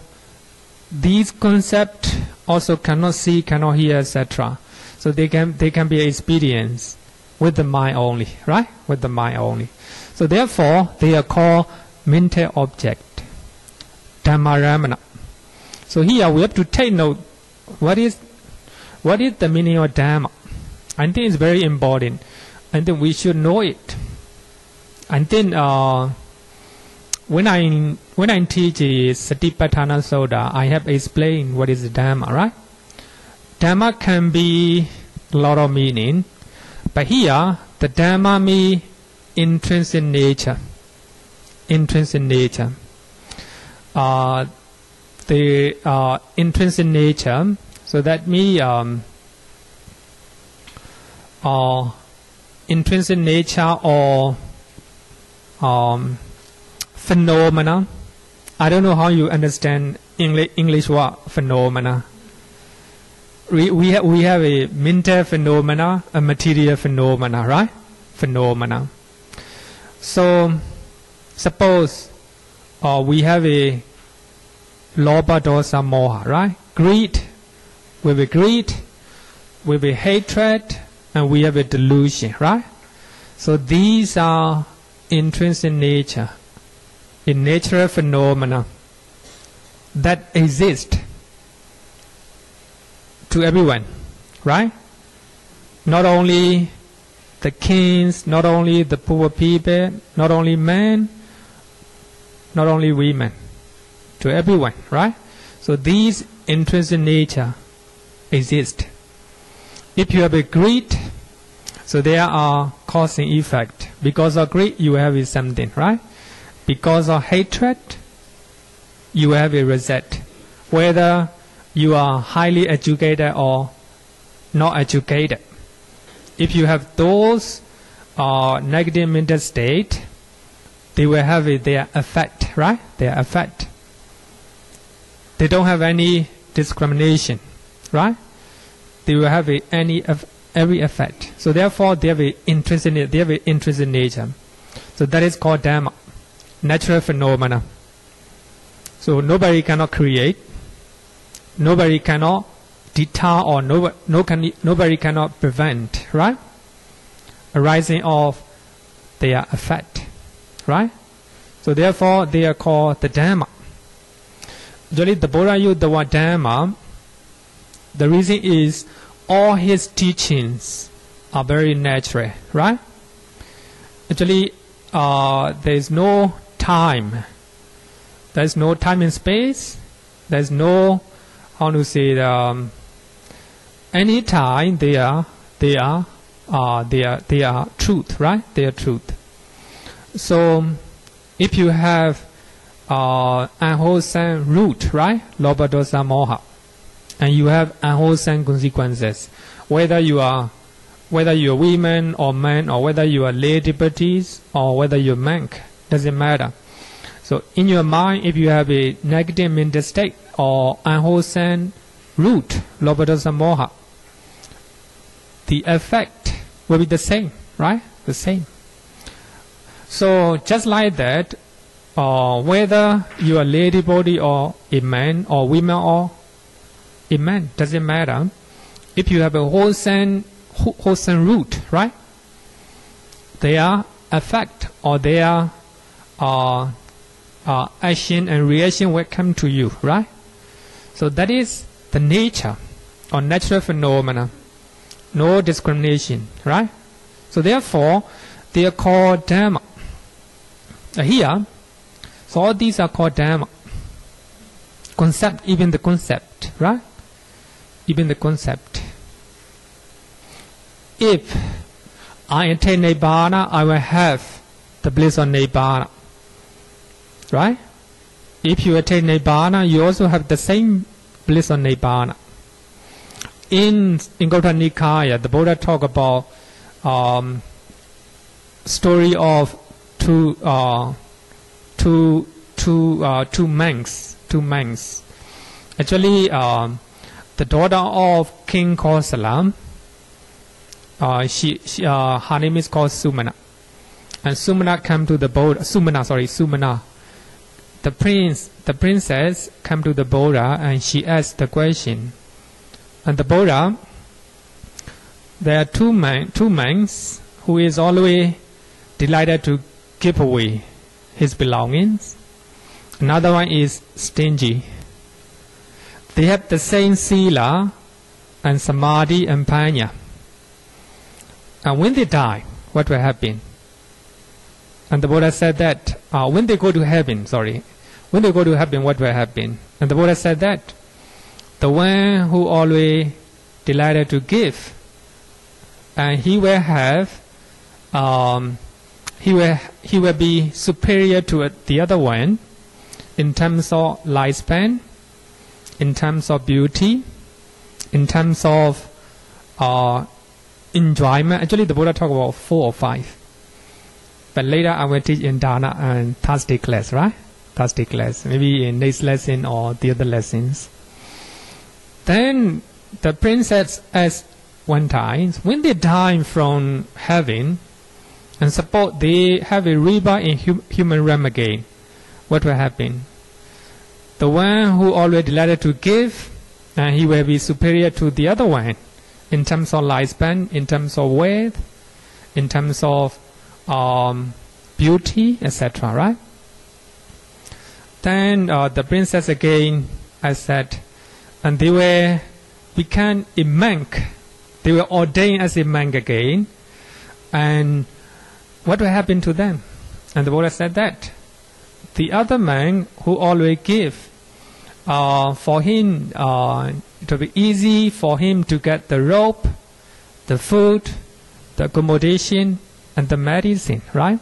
these concepts also cannot see, cannot hear, etc. So they can be experienced with the mind only, right? With the mind only. So therefore, they are called mental object, ārammaṇa. So here we have to take note, what is the meaning of Dhamma? I think it's very important. I think we should know it. I think when I teach Satipatthana Sutta, I have explained what is Dhamma, right? Dhamma can be a lot of meaning, but here the Dhamma means intrinsic nature. Intrinsic nature. The intrinsic nature, so that means intrinsic nature or phenomena. I don't know how you understand English word phenomena. We have a mental phenomena, a material phenomena, right? Phenomena. So suppose we have a lobha, dosa, moha, right? Greed, with a greed, with a hatred, and we have a delusion, right? So these are intrinsic nature, a natural phenomena that exist to everyone, right? Not only the kings, not only the poor people, not only men, not only women, to everyone, right? So these intrinsic nature exist. If you have a greed, so there are cause and effect. Because of greed, you have something, right? Because of hatred, you have a result. Whether you are highly educated or not educated. If you have those negative mental state, they will have their effect, right? Their effect. They don't have any discrimination, right? They will have every effect. So therefore, they have an intrinsic nature. So that is called Dhamma, natural phenomena. So nobody cannot create, nobody cannot deter, or nobody cannot prevent, right? Arising of their effect, right? So therefore, they are called the Dhamma. Usually the Buddha used the word Dhamma. The reason is all his teachings are very natural, right? Actually, there is no time. There is no time and space. There is no, how to say, any time they are truth, right? They are truth. So, if you have unwholesome root, right? Lobha, dosa, moha. And you have unwholesome consequences. Whether you are women or men, or whether you are lay devotees, or whether you're monk, doesn't matter. So in your mind, if you have a negative mental state or unwholesome root, lobha, dosa, moha, the effect will be the same, right? The same. So just like that, whether you are lay devotee or a man or women or a man, doesn't matter. If you have a wholesome root, right? Their effect or their action and reaction will come to you, right? So that is the nature or natural phenomena. No discrimination, right? So therefore, they are called dhamma. Here, so all these are called dhamma. Concept, even the concept, right? Even the concept. If I attain Nibbana, I will have the bliss of Nibbana. Right? If you attain Nibbana, you also have the same bliss of Nibbana. In Anguttara Nikaya, the Buddha talk about story of two monks. Actually, the daughter of King Kosala, her name is called Sumana, and Sumana came to the Buddha. Sumana. The princess came to the Buddha, and she asked the question. And the Buddha, there are two monks who is always delighted to give away his belongings. Another one is stingy. They have the same sila and samadhi and panya. And when they die, what will happen? And the Buddha said that when they go to heaven, what will happen? And the Buddha said that the one who always delighted to give, and he will have, he will be superior to the other one in terms of lifespan, in terms of beauty, in terms of enjoyment. Actually, the Buddha talked about 4 or 5. But later I will teach in Dana and Thursday class, right? Thursday class, maybe in next lesson or the other lessons. Then the princess asked one time, when they die from heaven, and suppose they have a rebirth in human realm again, what will happen? The one who always delighted to give, and he will be superior to the other one in terms of lifespan, in terms of wealth, in terms of beauty, etc. Right? Then the princess again, I said, and they will become a monk. They were ordained as a monk again, and what will happen to them? And the Buddha said that the other monk who always give, for him it will be easy for him to get the rope, the food, the accommodation, and the medicine, right?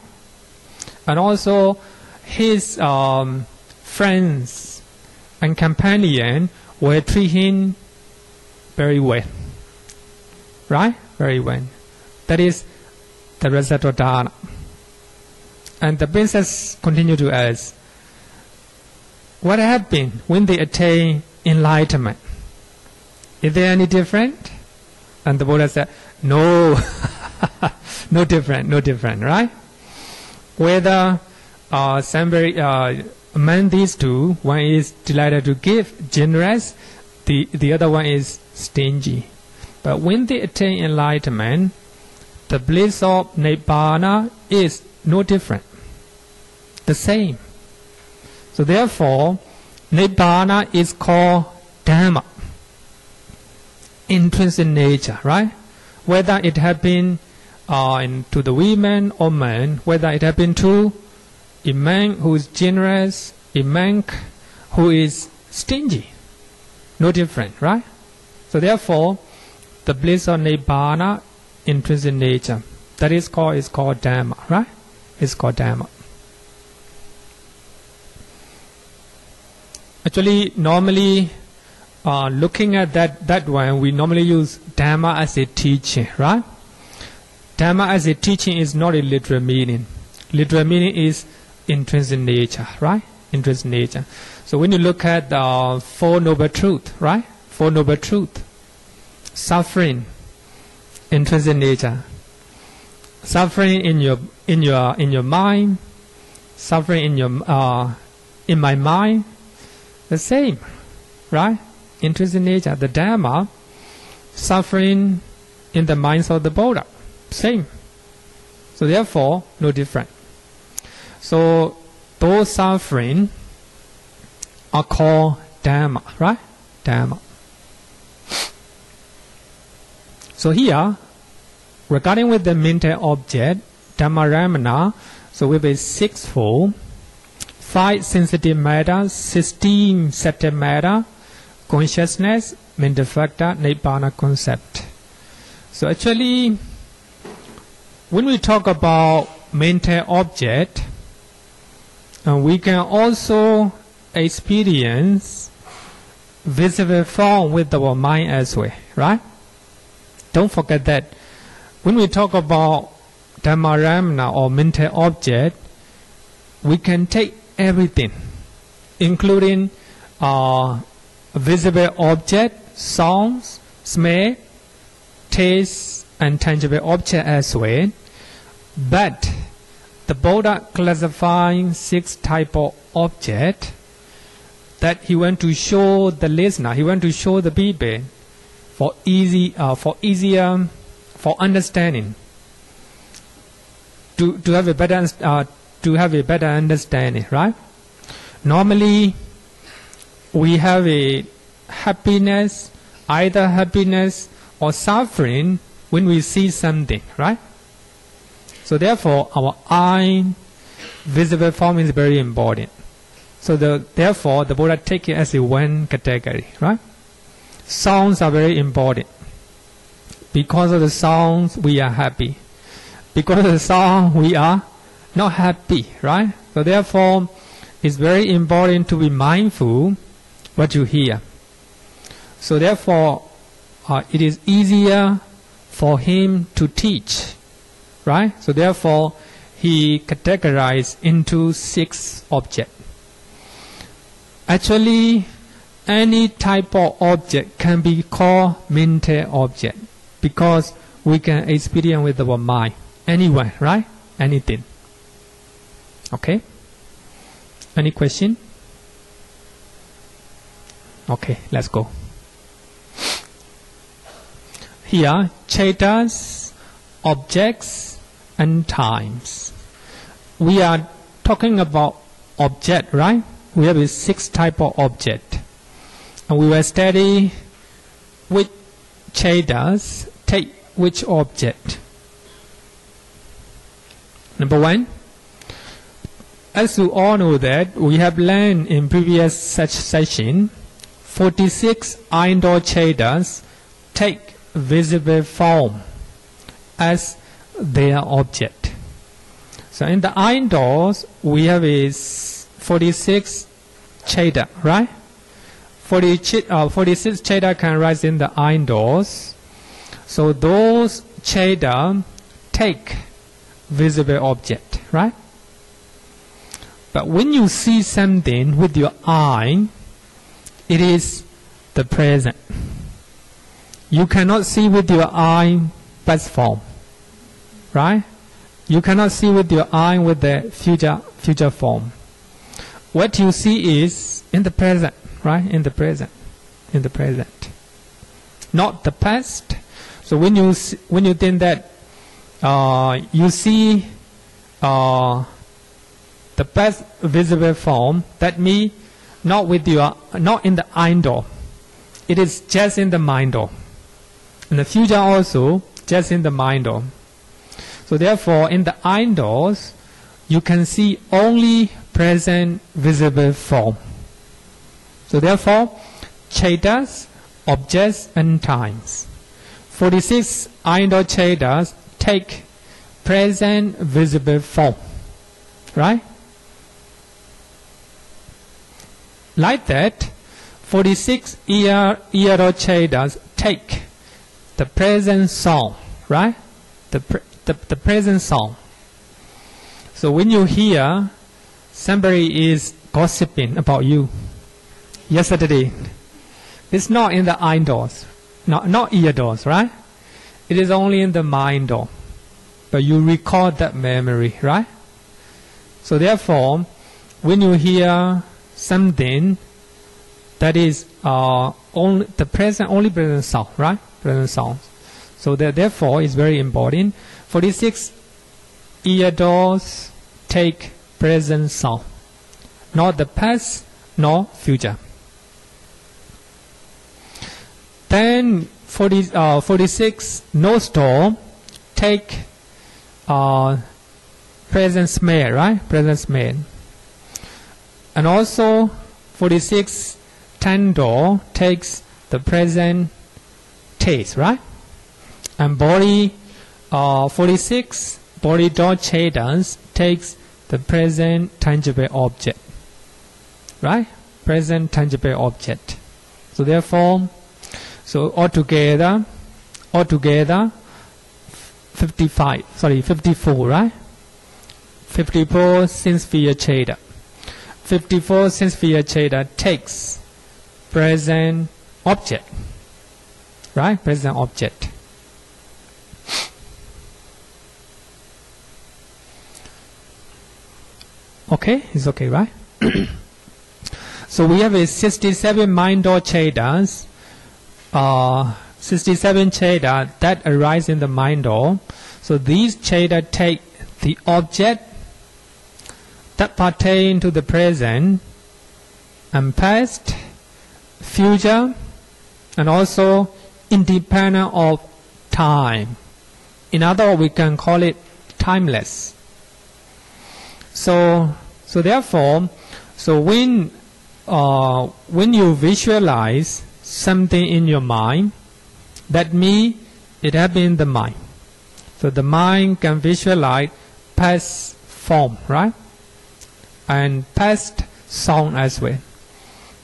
And also his friends and companion will treat him very well, right? Very well. That is the result of dana. And the princess continued to ask, what happened when they attain enlightenment? Is there any different? And the Buddha said, no, no different, right? Whether somebody among these two, one is delighted to give, generous, the other one is stingy. But when they attain enlightenment, the bliss of Nibbana is no different, the same. So therefore, Nibbana is called Dhamma, intrinsic nature, right? Whether it happened to the women or men, whether it happened to a man who is generous, a monk who is stingy, no different, right? So therefore, the bliss of Nibbana, intrinsic nature, that is called Dhamma, right? It's called Dhamma. Actually, normally, looking at that one, we normally use Dhamma as a teaching, right? Dhamma as a teaching is not a literal meaning. Literal meaning is intrinsic nature, right? Intrinsic nature. So when you look at the Four Noble Truths, right? Four Noble Truths. Suffering, intrinsic nature. Suffering in your mind, suffering in my mind, the same, right? Intrinsic nature. The Dhamma, suffering in the minds of the Buddha, same. So therefore, no different. So those suffering are called Dhamma, right? Dhamma. So here, regarding with the mental object, ārammaṇa, so we have a sixfold, 5 sensitive matter, 16 subtle matter, consciousness, mental factor, nibbana concept. So actually, when we talk about mental object, we can also experience visible form with our mind as well, right? Don't forget that. When we talk about ārammaṇa or mental object, we can take everything, including visible object, sounds, smell, taste, and tangible object as well. But the Buddha classifying 6 types of object that he wants to show the listener, he wants to show the people for understanding, to have a better understanding, right? Normally, we have a happiness, either happiness or suffering when we see something, right? So therefore, our eye, visible form is very important. So therefore, the Buddha take it as a one category, right? Sounds are very important. Because of the sounds, we are happy. Because of the sound, we are not happy, right? So therefore, it's very important to be mindful what you hear. So therefore, it is easier for him to teach, right? So therefore, he categorized into 6 objects. Actually, any type of object can be called mental object because we can experience with our mind. Anywhere, right? Anything. Okay? Any question? Okay, let's go. Here, Cittas, objects, and times. We are talking about object, right? We have 6 types of object. And we will study which Cittas take which object. Number 1, as you all know that we have learned in previous such session, 46 indoor Cittas take visible form as their object. So in the indoors, we have 46 Cittas, right? 46 Cittas can rise in the indoors. So those Cittas take visible object, right? But when you see something with your eye, it is the present. You cannot see with your eye past form, right? You cannot see with your eye with the future form. What you see is in the present, right? In the present, not the past. So when you think that you see the past visible form, that means not in the indoor. It is just in the mind door. In the future also, just in the mind door. So therefore, in the indoors, you can see only present visible form. So therefore, Cittas, objects, and times. 46 indoor Cittas take present visible form, right? Like that, 46 ear or Cittas take the present sound, right? The present sound. So when you hear somebody is gossiping about you yesterday, it's not in the eye doors, not ear doors, right? It is only in the mind door. But you record that memory, right? So therefore, when you hear something that is only present sound, right? Present sound. So therefore, it's very important. 46 ear doors take present sound, not the past nor future. Then 46 nose door take present smell, right? Present smell. And also 46 tongue door takes the present taste, right? And body 46 body door Cittas takes the present tangible object, right? Present tangible object. So therefore, altogether 54, right? 54 sense sphere Cittas. 54 sense sphere Cittas takes present object, right? Present object. Okay, it's okay, right? So we have a 67 mind door Cittas, 67 Cittas that arise in the mind door. So these Cittas take the object that pertain to the present and past, future, and also independent of time. In other words, we can call it timeless. So therefore, when you visualize something in your mind, that means it happened in the mind. So the mind can visualize past form, right? And past sound as well.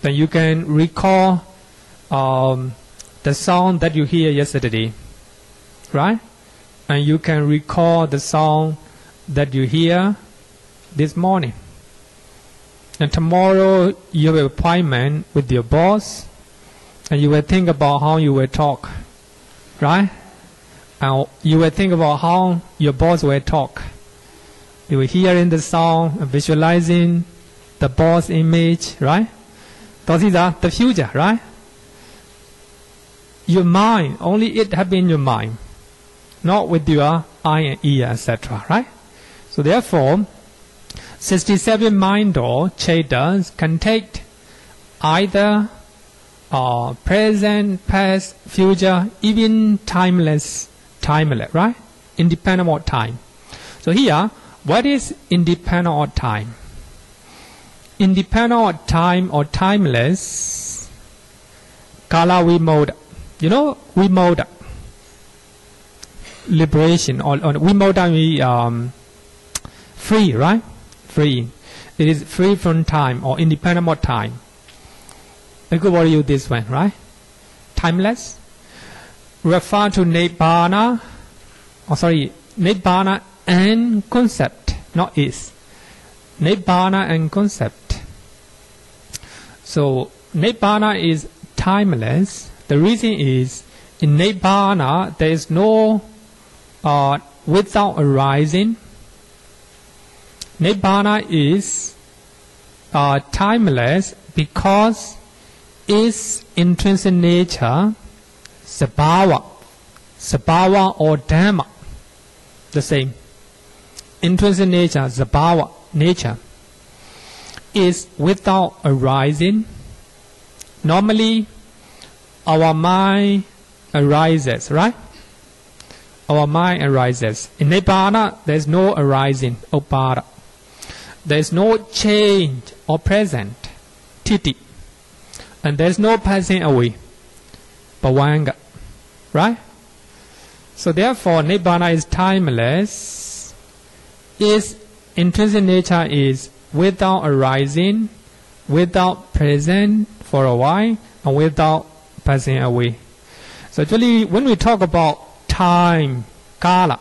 Then you can recall the sound that you hear yesterday, right? And you can recall the sound that you hear this morning. And tomorrow you have an appointment with your boss, and you will think about how you will talk, right? And you will think about how your boss will talk. You will hear in the sound and visualizing the boss image, right? Those are the future, right? Your mind, only it happens in your mind, not with your eye and ear, etc., right? So therefore, 67 mind door Cittas can take either present, past, future, even timeless, right? Independent of time. So here, what is independent of time? Independent of time or timeless, kala vimoda. You know, vimoda, liberation, or vimoda means free, right? Free. It is free from time or independent of time. I could worry you this one, right? Timeless. Refer to Nibbana, Nibbana and concept, not is. Nibbana and concept. So Nibbana is timeless. The reason is in Nibbana there is no without arising. Nibbana is timeless because its intrinsic nature, sabhava or dhamma, the same. Intrinsic nature, sabhava, nature, is without arising. Normally, our mind arises, right? Our mind arises. In Nibbana, there is no arising, upada. There is no change or present, titi. And there is no passing away, bhavanga, right? So therefore, Nibbana is timeless. Its intrinsic nature is without arising, without present for a while, and without passing away. So actually, when we talk about time, kala,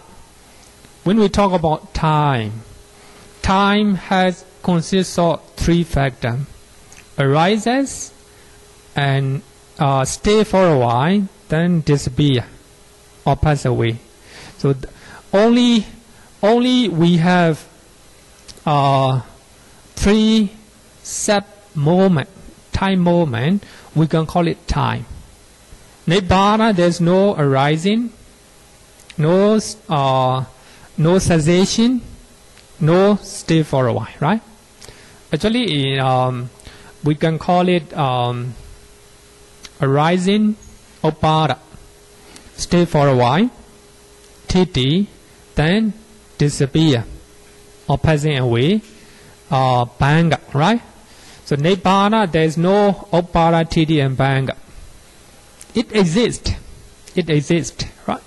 when we talk about time consists of three factors: arises and stay for a while, then disappear or pass away. So only we have three time moment. We can call it time. Nibbana, there's no arising, no cessation, no stay for a while, right? Actually, we can call it arising, upada, stay for a while, titi, then disappear or passing away, bhanga, right? So nibbana, there is no upada, titi, and bhanga. It exists, right?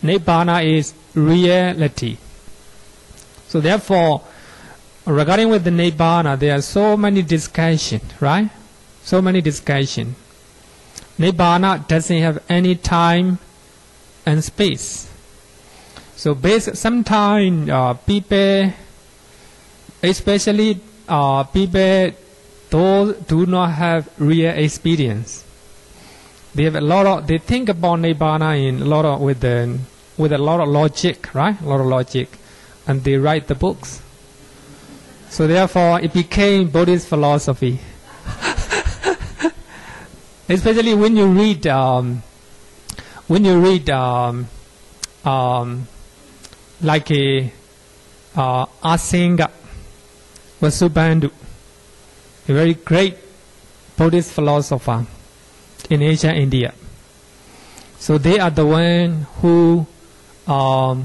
Nibbana is reality. So therefore, regarding with the nibbana, there are so many discussions, right? So many discussions. Nibbana doesn't have any time and space. So sometimes people, especially people those do not have real experience, they have they think about nibbana in with a lot of logic, right? A lot of logic, and they write the books. So therefore, it became Buddhist philosophy. Especially when you read like a Asenga Vasubandhu, a very great Buddhist philosopher in Asia, India. So they are the one who, who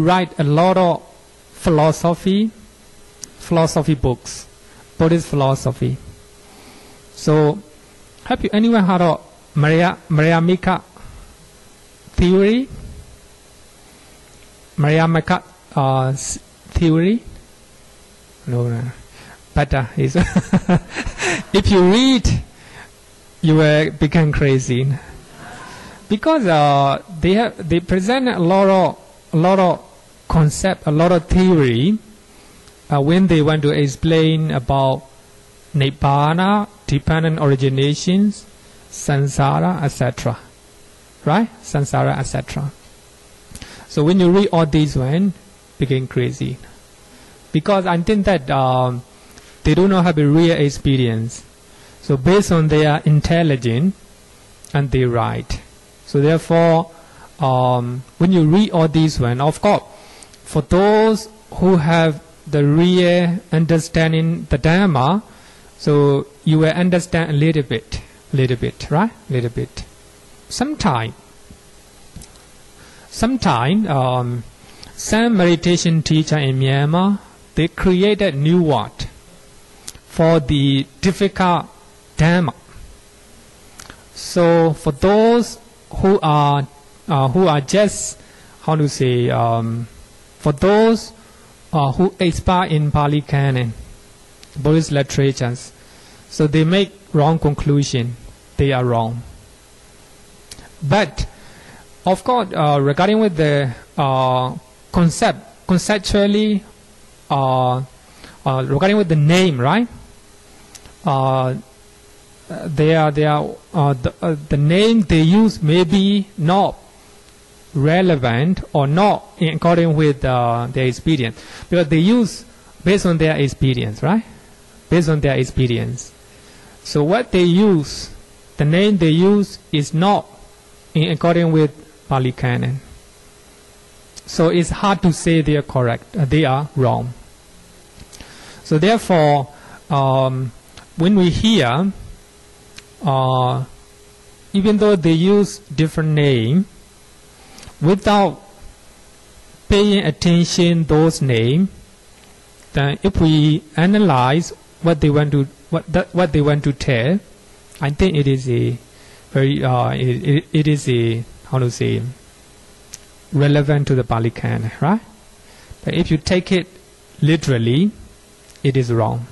write a lot of philosophy books, Buddhist philosophy. So, have you anyone heard of Ārammaṇa theory? Ārammaṇa theory? No. Better is if you read, you will become crazy, because they present a lot of concept, a lot of theory when they want to explain about nibbana, dependent originations, samsara, etc. Right? Samsara, etc. So when you read all these one, become crazy, because I think that they do not have a real experience. So based on their intelligence, and they write. So therefore, when you read all these one, of course, for those who have the real understanding the Dhamma, so you will understand a little bit, right? Little bit. Sometime, some meditation teacher in Myanmar, they created new word for the difficult Dhamma. So for those who are just, for those who expert in Pali Canon, Buddhist literatures, so they make wrong conclusion. They are wrong. But of course, regarding with the conceptually, regarding with the name, right? The name they use may be not relevant or not in according with their experience, because they use based on their experience, right? Based on their experience. So what they use, the name they use is not in according with Pali Canon. So it's hard to say they are correct, they are wrong. So therefore, when we hear, even though they use different name, without paying attention those names, then if we analyze what they want to tell, I think it is a very it is a, how to say, relevant to the Pali Canon, right? But if you take it literally, it is wrong.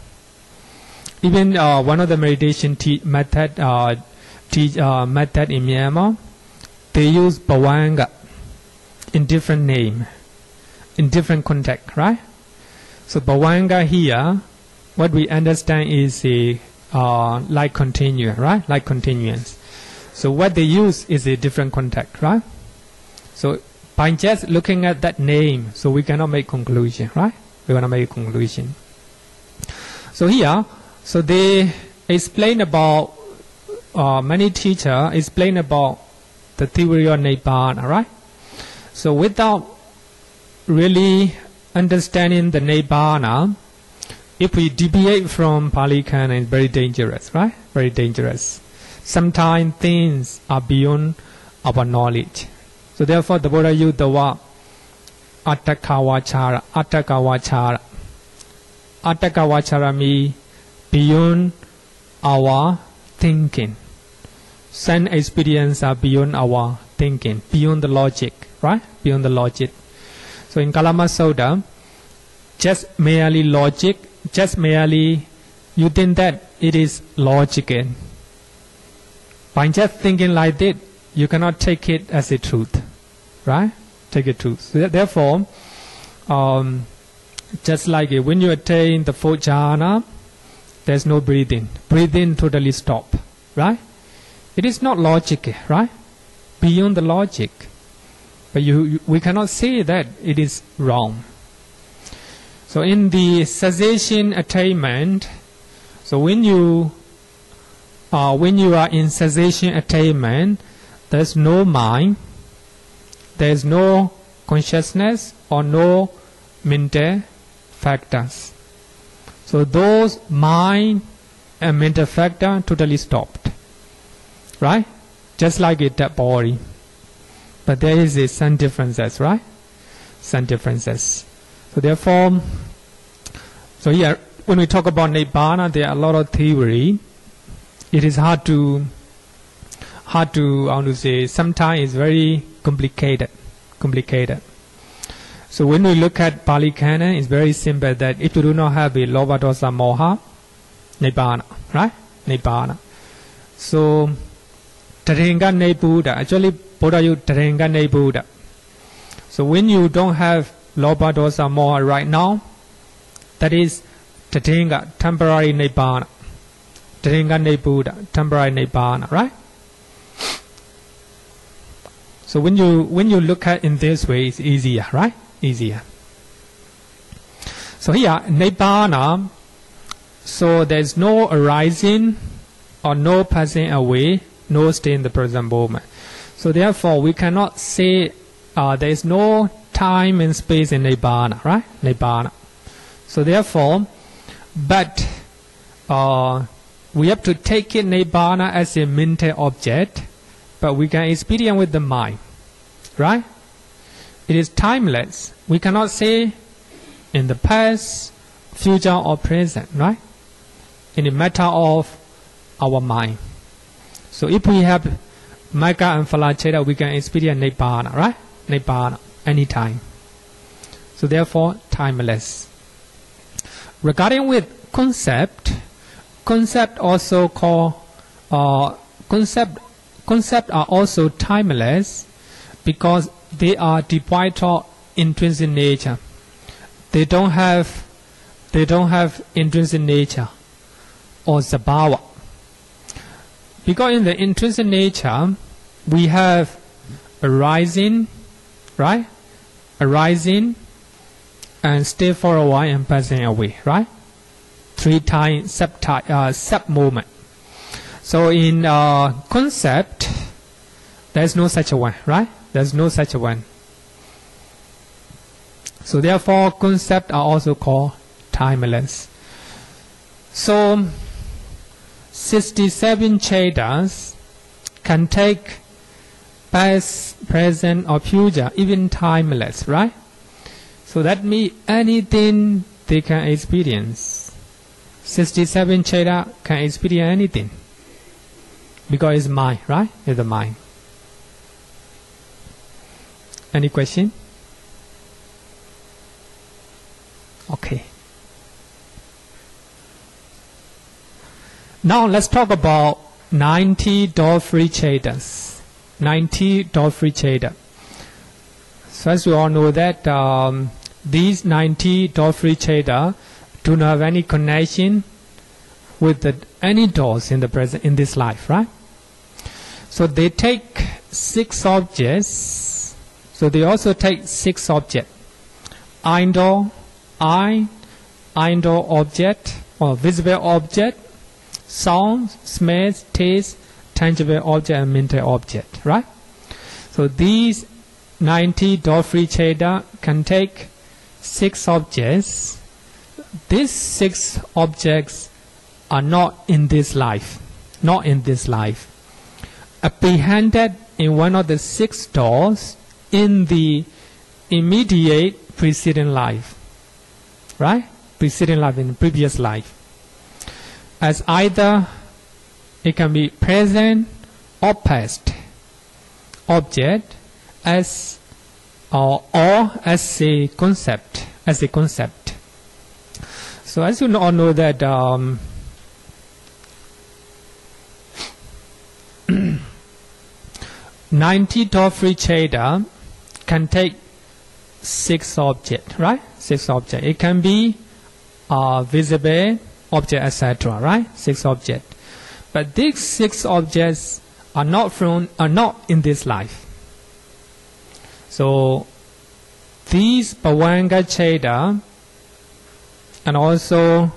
Even one of the meditation method in Myanmar, they use Bhavanga in different name, in different context, right? So Bhavanga here, what we understand is a like continuum, right? Like continuance. So what they use is a different context, right? So by just looking at that name, so we cannot make conclusion, right? We cannot make a conclusion. So here, so they explain about, many teachers explain about the theory of Nibbana, right? So without really understanding the Nibbana, if we deviate from Pali Canon, it's very dangerous, right? Very dangerous. Sometimes things are beyond our knowledge. So therefore the Buddha used the word Attakavachara. Attakavachara. Attakavachara means beyond our thinking. Sense experience are beyond our thinking, beyond the logic, right? Beyond the logic. So in Kalama Sutta, just merely logic, just merely you think that it is logical. By just thinking like that, you cannot take it as a truth, right? Take it truth. So therefore, just like when you attain the fourth jhana, there's no breathing. Breathing totally stop, right? It is not logical, right? Beyond the logic. But we cannot say that it is wrong. So in the cessation attainment, so when you are in cessation attainment, there's no mind, there's no consciousness or no mental factors. So those mind and mental factor totally stopped, right? Just like a dead body. But there is some differences, right? Some differences. So therefore, so here when we talk about Nibbana, there are a lot of theory. It is hard to I want to say, sometimes it's very complicated. So when we look at Pali Canon, it's very simple that if you do not have a Lobha Dosa Moha, Nibbana, right? Nibbana. So Tathēnga Ne Buddha, actually Buddha used Tathēnga Ne Buddha. So when you don't have Lobha Dosa Moha right now, that is Tathēnga, temporary Nibbana. Tathēnga Ne Buddha, temporary Nibbana, right? So when you look at in this way, it's easier, right? Easier. So here, Nibbana, so there's no arising or no passing away, no stay in the present moment. So therefore, we cannot say there is no time and space in Nibbana, right? Nibbana. So therefore, but we have to take it Nibbana as a mental object, but we can experience with the mind, right? It is timeless. We cannot say in the past, future or present, right? In the matter of our mind. So if we have Magga and Phalaccheda, we can experience Nibbana, right? Nibbana, anytime. So therefore, timeless. Regarding with concept also called concept are also timeless because they are devoid of intrinsic nature. They don't have intrinsic nature or sabhava. Because in the intrinsic nature we have arising, right? Arising and stay for a while and passing away, right? 3 times sub moment. So in concept, there's no such a one, right? There's no such a one. So therefore, concepts are also called timeless. So 67 Cittas can take past, present, or future, even timeless, right? So that means anything they can experience. 67 Cittas can experience anything. Because it's mind, right? It's the mind. Any question? Okay. Now let's talk about 90 door-free Cittas. 90 door-free Citta. So as we all know that these 90 door-free Citta do not have any connection with any doors in the present, in this life, right? So they take 6 objects. So they also take 6 objects. Indoor, indoor object or visible object, sound, smell, taste, tangible object and mental object, right? So these 90 door-free Citta can take 6 objects. These 6 objects are not in this life, not in this life. Apprehended in one of the 6 doors in the immediate preceding life, right? Preceding life, in the previous life. As either it can be present or past object, as or as a concept, So as you all know that 90 door-free Citta can take 6 objects, right? 6 objects. It can be visible object, etc., right? 6 objects. But these 6 objects are not in this life. So these Bhavanga Citta and also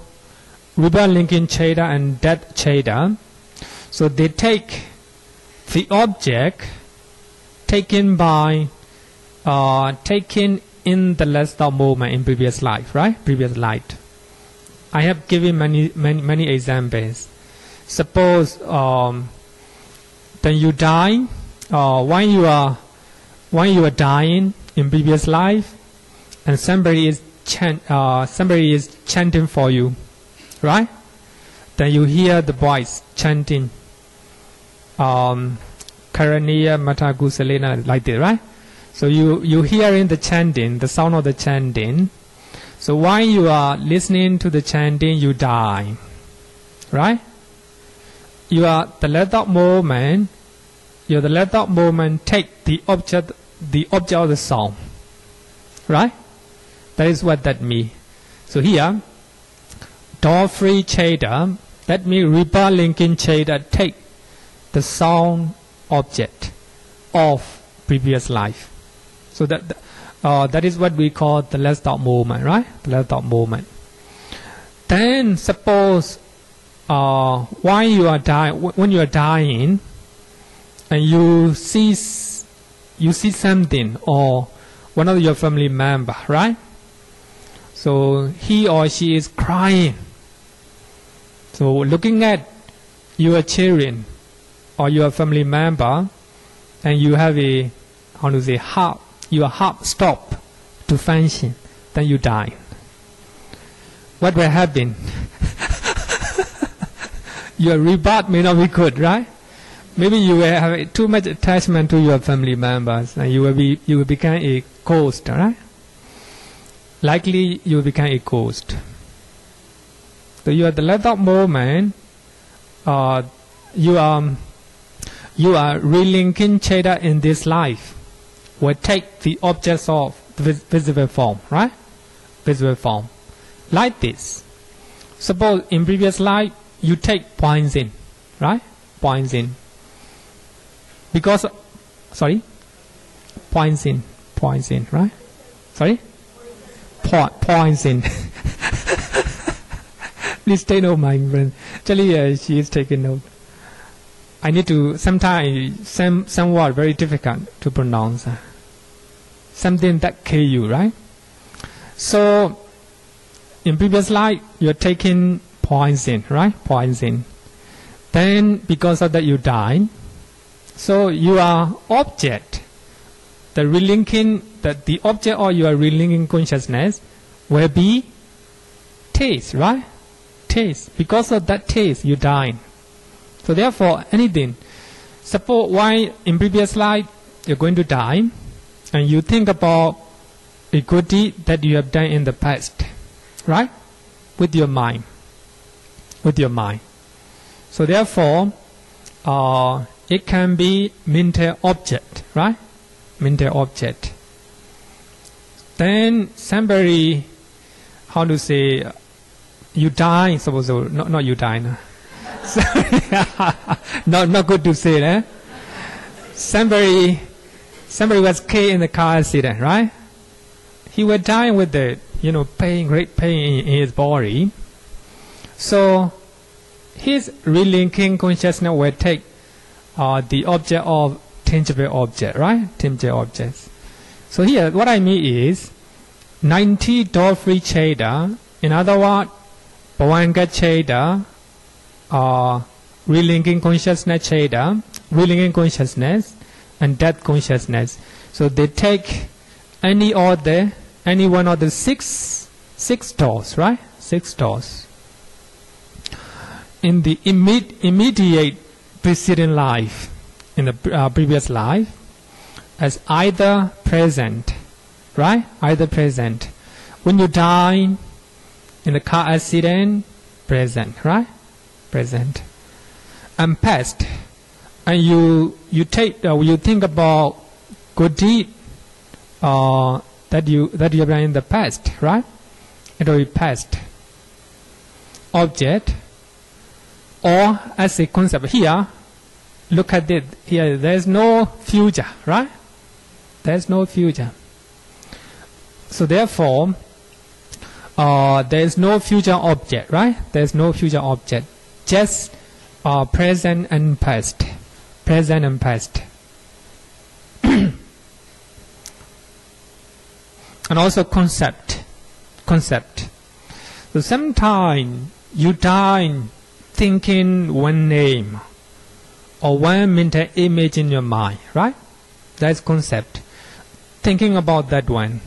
rebirth linking Citta and death Citta, so they take the object taken in the last thought moment in previous life, right? Previous life. I have given many examples. Suppose then you die, when you are dying in previous life, and somebody is chanting for you, right? Then you hear the voice chanting, Karaniya Mata Gusalena, like that, right? So you hearing the chanting, the sound of the chanting. So while you are listening to the chanting, you die, right? You are the let-out moment. You are the let-out moment. Take the object of the song, right? That is what that means. So here, door-free Citta, that means rebirth linking Citta, take the sound object of previous life. So that is what we call the last thought moment, right? The last thought moment. Then suppose when you are dying, and you see something or one of your family member, right? So he or she is crying. So looking at your children or your family member, and you have your heart stop to function, then you die. What will happen? Your rebirth may not be good, right? Maybe you will have too much attachment to your family members, and you will become a ghost, right? Likely you will become a ghost. So you are the let-out moment. You are relinking Citta in this life. Will take the objects of visible form, right? Visible form, like this. Suppose in previous life you take poison, right? Poison. Because, poison, right? Sorry? Poison. Please take note, my friend. Actually, she is taking note. I need to, sometimes, some word very difficult to pronounce. Something that kill you, right? So, in previous life, you're taking poison, right? Poison. Then, because of that, you die. So, you are object. The relinking, the object or your relinking consciousness will be taste, right? Taste. Because of that taste, you die. So therefore, anything. Suppose why in previous life you're going to die, and you think about a good deed that you have done in the past, right? With your mind. So therefore, it can be mental object, right? Mental object. Then somebody, how to say, you die, suppose, not you die, no. not good to say, eh? Somebody was killed in the car accident, right? He was dying with the, pain, great pain in his body. So his relinking consciousness will take the object of tangible object, right? Tangible objects. So here, what I mean is 90 door-free Cheda, in other words, Bhavanga Cheda, relinking consciousness Cheda, relinking consciousness, and death consciousness. So they take any one of the six doors, right? 6 doors. In the immediate preceding life, in the previous life, as either present, right? Either present. When you die in the car accident, present, right? Present. And past. And you think about good deed that you have done in the past, right? It will be past. Object. Or as a concept here, look at it here. There is no future, right? There is no future. So therefore, there is no future object, right? There is no future object. Just present and past. Present and past. And also concept. So sometimes you die thinking one name or one mental image in your mind, right? That's concept. Thinking about that one,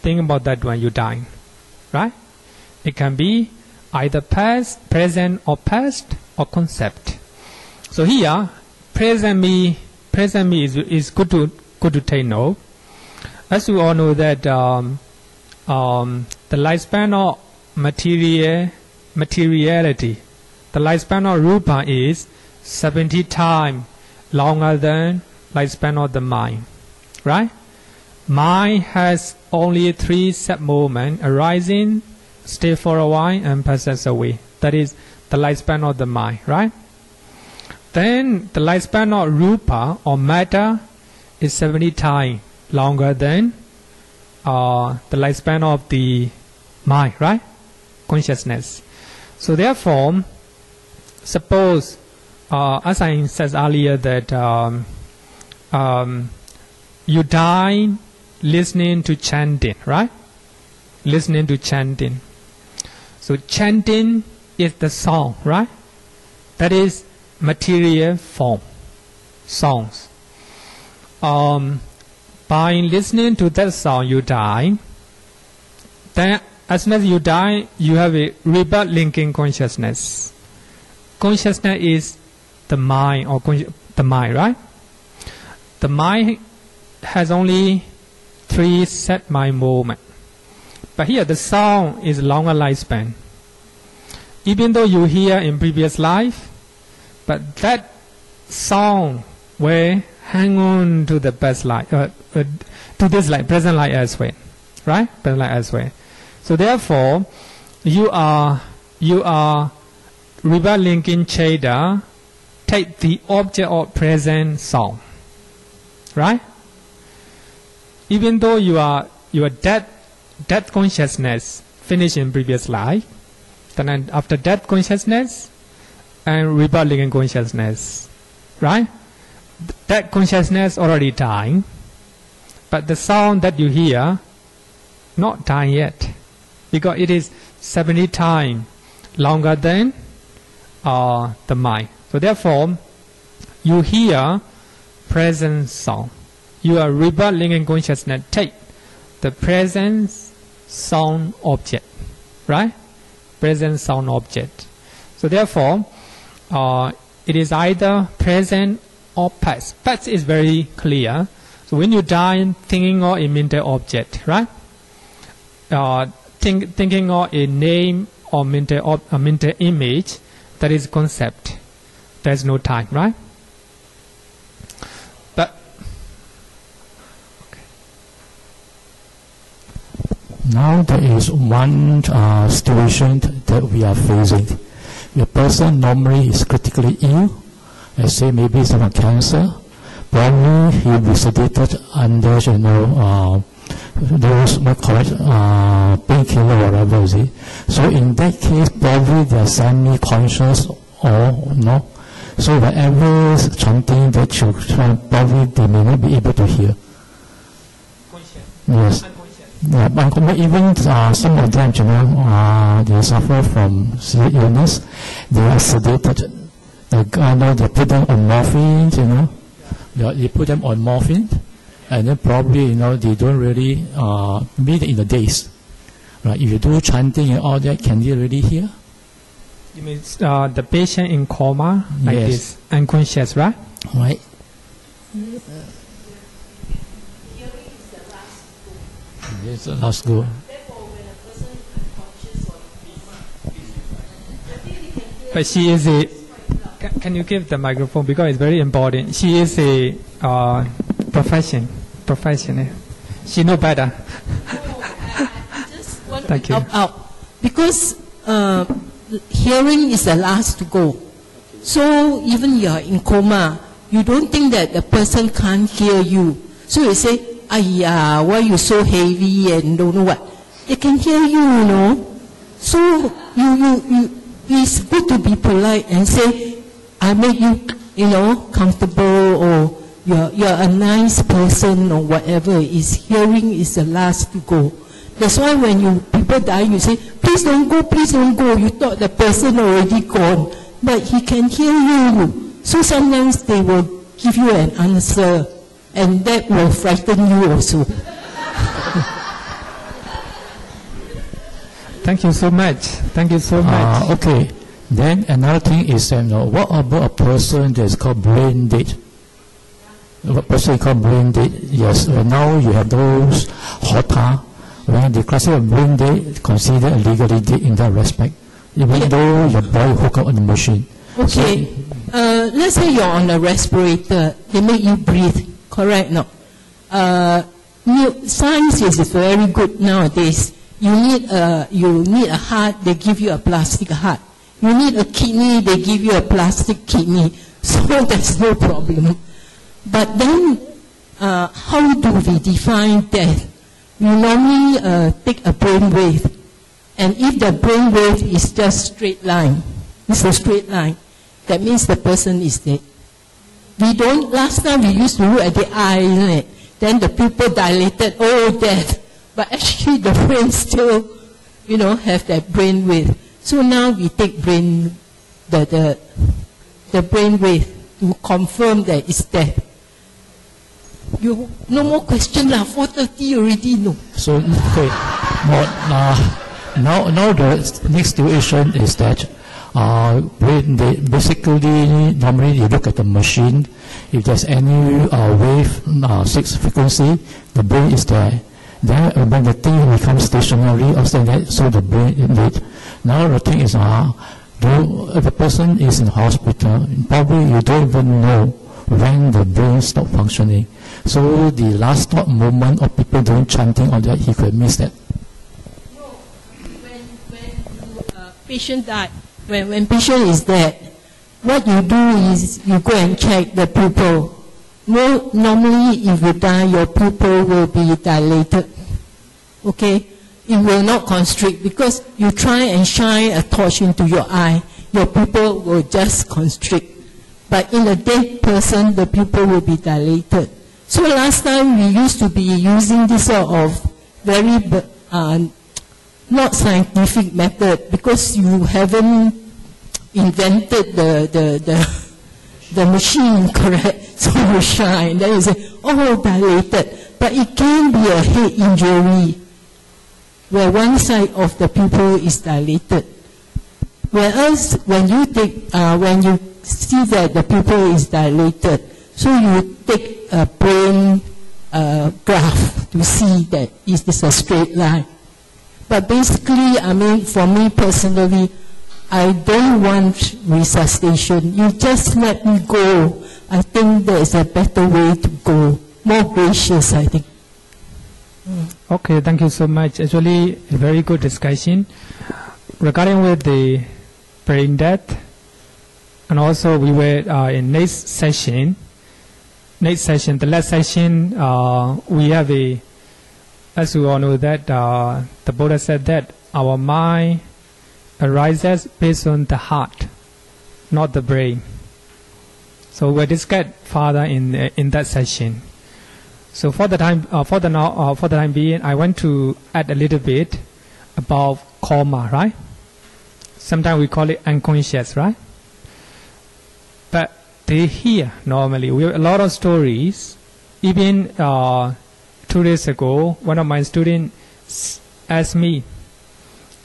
you die, right? It can be either past, present, or past, or concept. So here, present me is good to take note. As we all know that the lifespan of materiality, the lifespan of rupa is 70 times longer than lifespan of the mind, right? Mind has only 3 set moments: arising, stay for a while, and passes away. That is the lifespan of the mind, right? Then the lifespan of rupa or matter is 70 times longer than the lifespan of the mind, right? Consciousness. So therefore, suppose, as I said earlier, that you die listening to chanting, right? Listening to chanting. So chanting is the song, right? That is material form, songs. By listening to that song, you die. Then, as soon as you die, you have a rebirth linking consciousness. Consciousness is the mind, or the mind, right? The mind has only 3 set mind movement. But here, the song is longer lifespan. Even though you hear in previous life, but that song will hang on to the past life, to this life, present life as well, right? Present life as well. So therefore, you are rebirth linking Cheda, take the object of present song, right? Even though you are death consciousness finished in previous life, then after death consciousness and rebirth linking consciousness, right? That consciousness already dying, but the sound that you hear not dying yet, because it is 70 times longer than the mind. So therefore, you hear present sound. You are rebirth linking consciousness take the present sound object, right? Present sound object. So therefore, it is either present or past. Past is very clear. So when you die, thinking of a mental object, right? Thinking of a name or mental image, That is concept. There is no time, right? But okay. Now there is one situation that we are facing. The person normally is critically ill, let's say maybe some cancer. Probably he will be sedated under, those what call it, painkiller or whatever, you see. So in that case, probably they are semi-conscious or no. So whatever chanting that you try, probably they may not be able to hear. Conscious. Yes. Yeah, but even some of them, they suffer from severe illness. They are sedated. They put them on morphine, They put them on morphine, and then probably, they don't really meet in the days. Right? If you do chanting and all that, can they really hear? You mean the patient in coma, like yes. this, unconscious, right? Right. It's the last go. But she is a. Can you give the microphone, because it's very important. She is a professional. She know better. I just want Thank to you. help out because hearing is the last to go. So even you are in coma, you don't think that the person can't hear you. So you say, "Ayya, why you so heavy and don't know what?" They can hear you, So you it's good to be polite and say, "I make you, comfortable," or you're a nice person, or whatever it is. Hearing is the last to go. That's why when people die, you say, "Please don't go, please don't go." You thought the person already gone, but he can hear you. So sometimes they will give you an answer, and that will frighten you also. Thank you so much. Thank you so much. Okay. Then another thing is, what about a person that is called brain dead? A person called brain dead. Yes. Now you have those HOTA. When they classify brain dead, consider legally dead in that respect, even though your body hooked up on the machine. Okay. So, let's say you're on a respirator. They make you breathe. Correct? No. Science is very good nowadays. You need a heart. They give you a plastic heart. You need a kidney, they give you a plastic kidney. So there's no problem. But then, how do we define death? We normally take a brain wave. And if the brain wave is just straight line, it's a straight line, that means the person is dead. Last time we used to look at the eye, isn't it? Then the pupil dilated, death. But actually the brain still, have that brain wave. So now we take the brain wave to confirm that it's death. No more question lah. 4:30 already. No. So okay. Now the next situation is that basically normally you look at the machine. If there's any wave 6 frequency, the brain is there. Then when the thing becomes stationary, so the brain is dead. Now the thing is, if the person is in hospital, probably you don't even know when the brain stops functioning. So the last thought moment of people doing chanting on that, he could miss that. No, when patient died, when patient is dead, what you do is you go and check the pupil. Normally, if you die, your pupil will be dilated. Okay? It will not constrict because you try and shine a torch into your eye, your pupil will just constrict. But in a dead person, the pupil will be dilated. So last time we used to be using this sort of very not scientific method because you haven't invented the machine, correct? So you shine, then you say, dilated. But it can be a head injury where one side of the pupil is dilated. Whereas when you see that the pupil is dilated, so you take a brain graph to see that is this a straight line. But basically, for me personally, I don't want resuscitation. You just let me go. I think there is a better way to go. More gracious, I think. Okay, thank you so much. Actually, a very good discussion regarding with the brain death, and also we were in next session. The last session, we have as we all know that the Buddha said that our mind arises based on the heart, not the brain. So we discussed further in that session. So for the time being, I want to add a little bit about coma, right? Sometimes we call it unconscious, right? But they hear normally. We have a lot of stories. Even 2 days ago, one of my students asked me,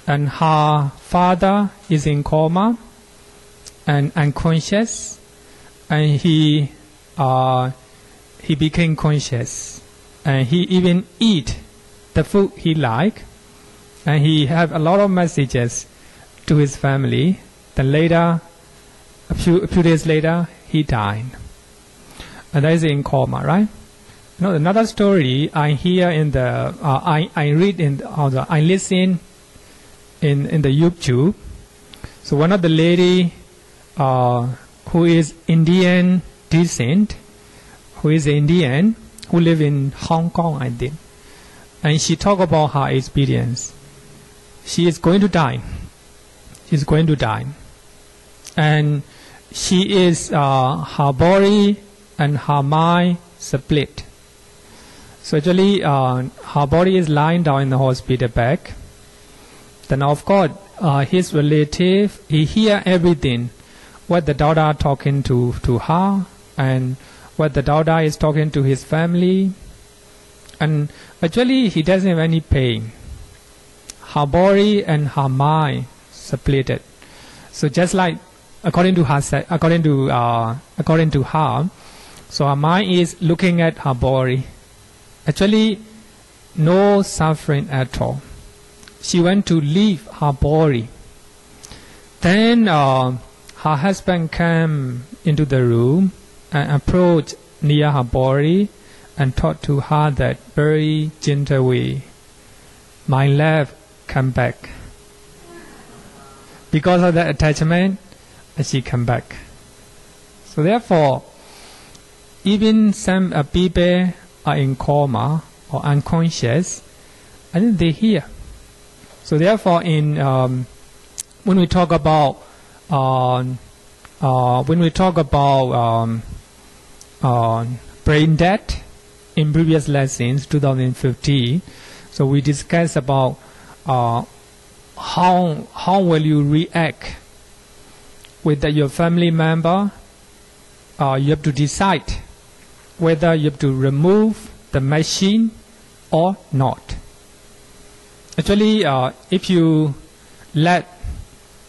and her father is in coma and unconscious, and he became conscious, and he even eat the food he like, and he have a lot of messages to his family. Then later, a few days later, he died, and that is in coma, right? Now another story I hear in the I read in I listen in the YouTube. So one of the lady who is Indian descent, who is Indian, who live in Hong Kong, I think, and she talk about her experience. She is going to die. She's going to die, and she is her body and her mind split. So actually, her body is lying down in the hospital bed. Then of course, his relative, he hear everything, what the daughter talking to her, and what the daughter is talking to his family, and actually he doesn't have any pain. Her body and her mind split. So just like according to her, so her mind is looking at her body. Actually, no suffering at all. She went to leave her body. Then her husband came into the room and approached near her body and talked to her that very gentle way, "My love, come back." Because of that attachment, she come back. So therefore, even some people are in coma or unconscious, and then they hear. So therefore, in when we talk about brain death in previous lessons, 2015, so we discussed about how will you react with your family member. You have to decide whether you have to remove the machine or not. Actually, if you let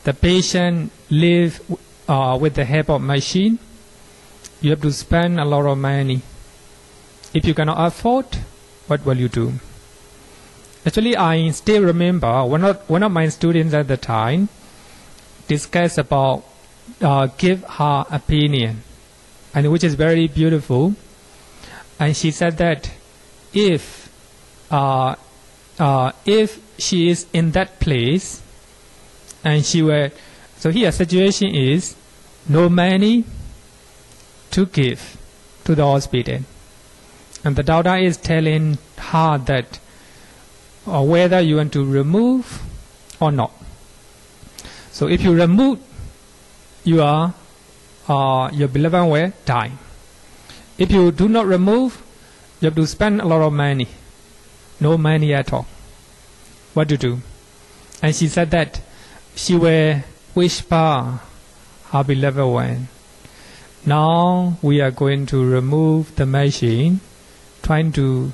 the patient live with the help of machine, you have to spend a lot of money. If you cannot afford, what will you do? Actually, I still remember one of my students at the time discussed about give her opinion, and which is very beautiful. And she said that if she is in that place, and she were, so here situation is no money to give to the hospital, and the daughter is telling her that whether you want to remove or not. So if you remove, your beloved will die. If you do not remove, you have to spend a lot of money. No money at all. What to do? And she said that she will whisper her beloved one, "Now we are going to remove the machine," trying to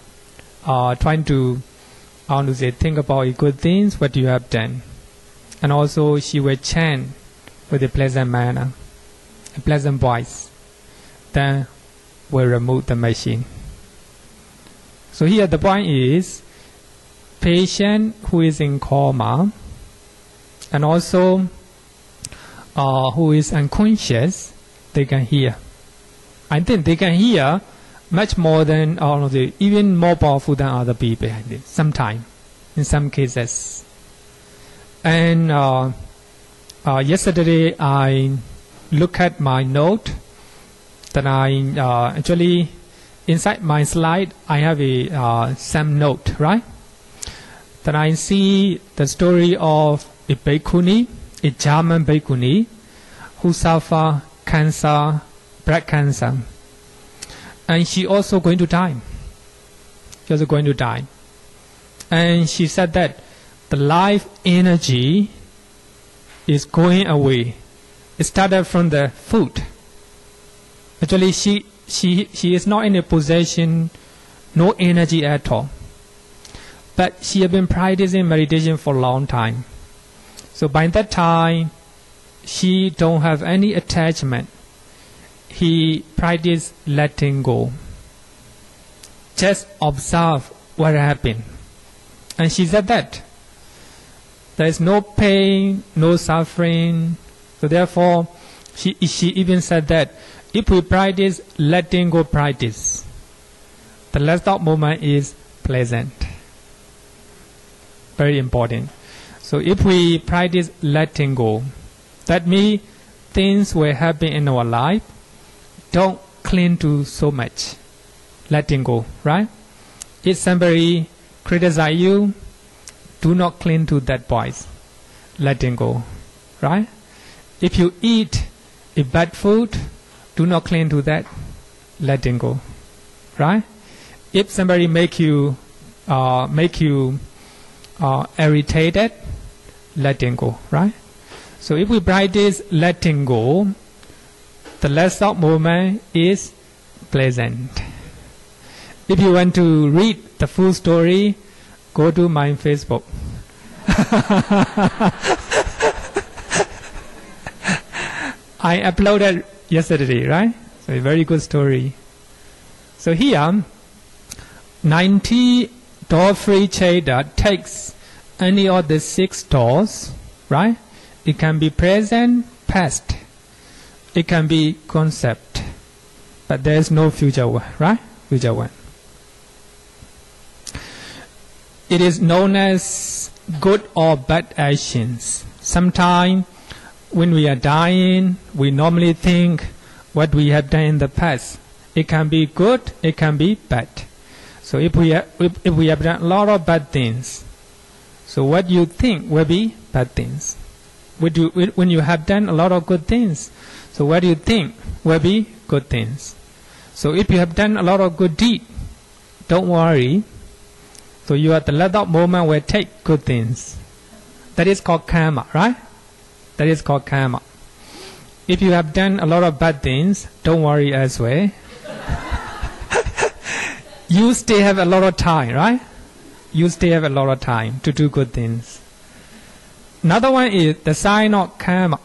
think about good things what you have done. And also she will chant with a pleasant manner, a pleasant voice. Then will remove the machine. So here the point is, patient who is in coma, and also who is unconscious, they can hear. I think they can hear much more than all of the, even more powerful than other people. Sometimes, in some cases. And yesterday I looked at my note. That I actually inside my slide I have a some note, right? That I see the story of a bhikkhuni, a German bhikkhuni, who suffered cancer, breast cancer, and she also going to die. She also going to die, and she said that the life energy is going away. It started from the food. Actually, she is not in a position, no energy at all. But she has been practicing meditation for a long time. So by that time, she don't have any attachment. He practiced letting go. Just observe what happened. And she said that there is no pain, no suffering. So therefore, she even said that if we practice letting go practice, the last moment is pleasant. Very important. So if we practice letting go, that means things will happen in our life. Don't cling to so much. Letting go, right? If somebody criticize you, do not cling to that voice. Letting go, right? If you eat a bad food, do not cling to that. Letting go, right? If somebody make you irritated, letting go, right? So if we practice letting go, the last moment is pleasant. If you want to read the full story, go to my Facebook. I uploaded yesterday, right? So a very good story. So here, 90 door-free chair that takes any of the 6 doors, right? It can be present, past. It can be concept. But there is no future one, right? Future one. It is known as good or bad actions. Sometimes when we are dying, we normally think what we have done in the past. It can be good, it can be bad. So if we have done a lot of bad things, so what you think will be bad things. When you have done a lot of good things, so what you think will be good things. So if you have done a lot of good deed, don't worry. So you at the last moment will take good things. That is called karma, right? That is called karma. If you have done a lot of bad things, don't worry as well. You still have a lot of time, right? You still have a lot of time to do good things. Another one is the sign of karma.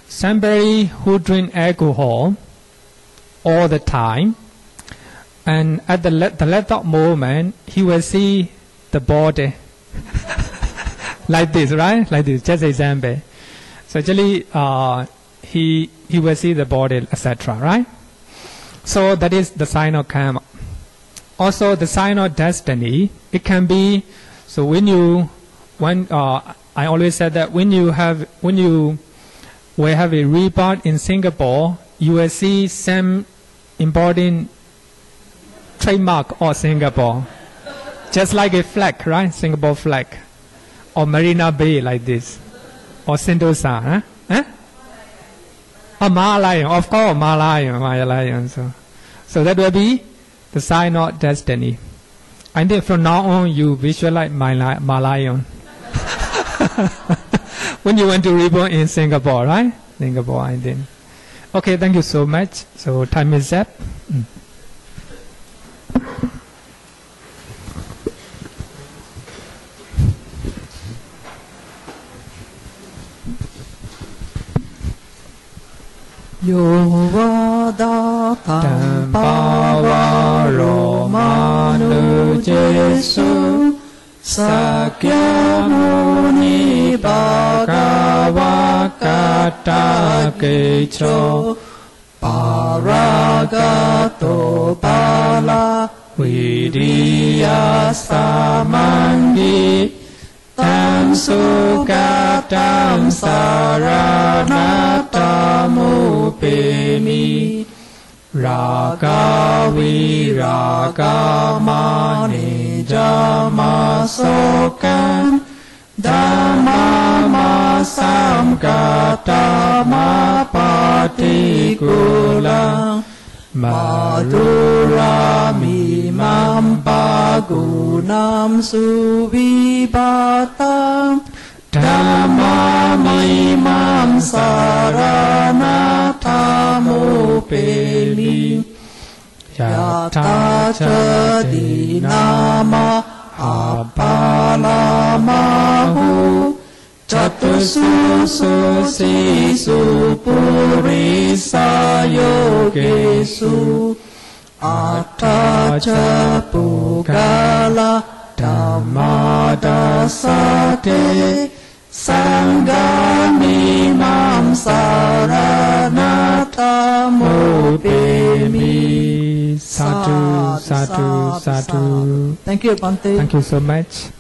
Somebody who drink alcohol all the time, and at the last moment, he will see the body like this, right? Like this, just example. So actually, he will see the body, etc., right? So that is the sign of karma. Also, the sign of destiny. It can be so I always said that when you will have a rebirth in Singapore, you will see some important trademark of Singapore, just like a flag, right? Singapore flag, or Marina Bay like this, or Sentosa, huh? Oh, Malayan, of course, Malayan. So that will be the sign of destiny. I think from now on you visualize Malayan. When you want to reborn in Singapore, right? Singapore, I think. Okay, thank you so much. So time is up. Yovada Tampavaro Manu Jesu Sakya Muni ta ke cho paragato pala viriya samangi tam sugatam saranatam upemi raga viraga mani jama sokan dhamma samgata patikula madura mimam pagunam suvipatam dhamma mimam saranatam upemi yata jadi nama apalamahu Catusu sisu purisa yogesu Ataca pugala dhammadasate Sanghamimam saranatam upemi. Sadhu, sadhu, sadhu. Thank you, Bhante. Thank you so much.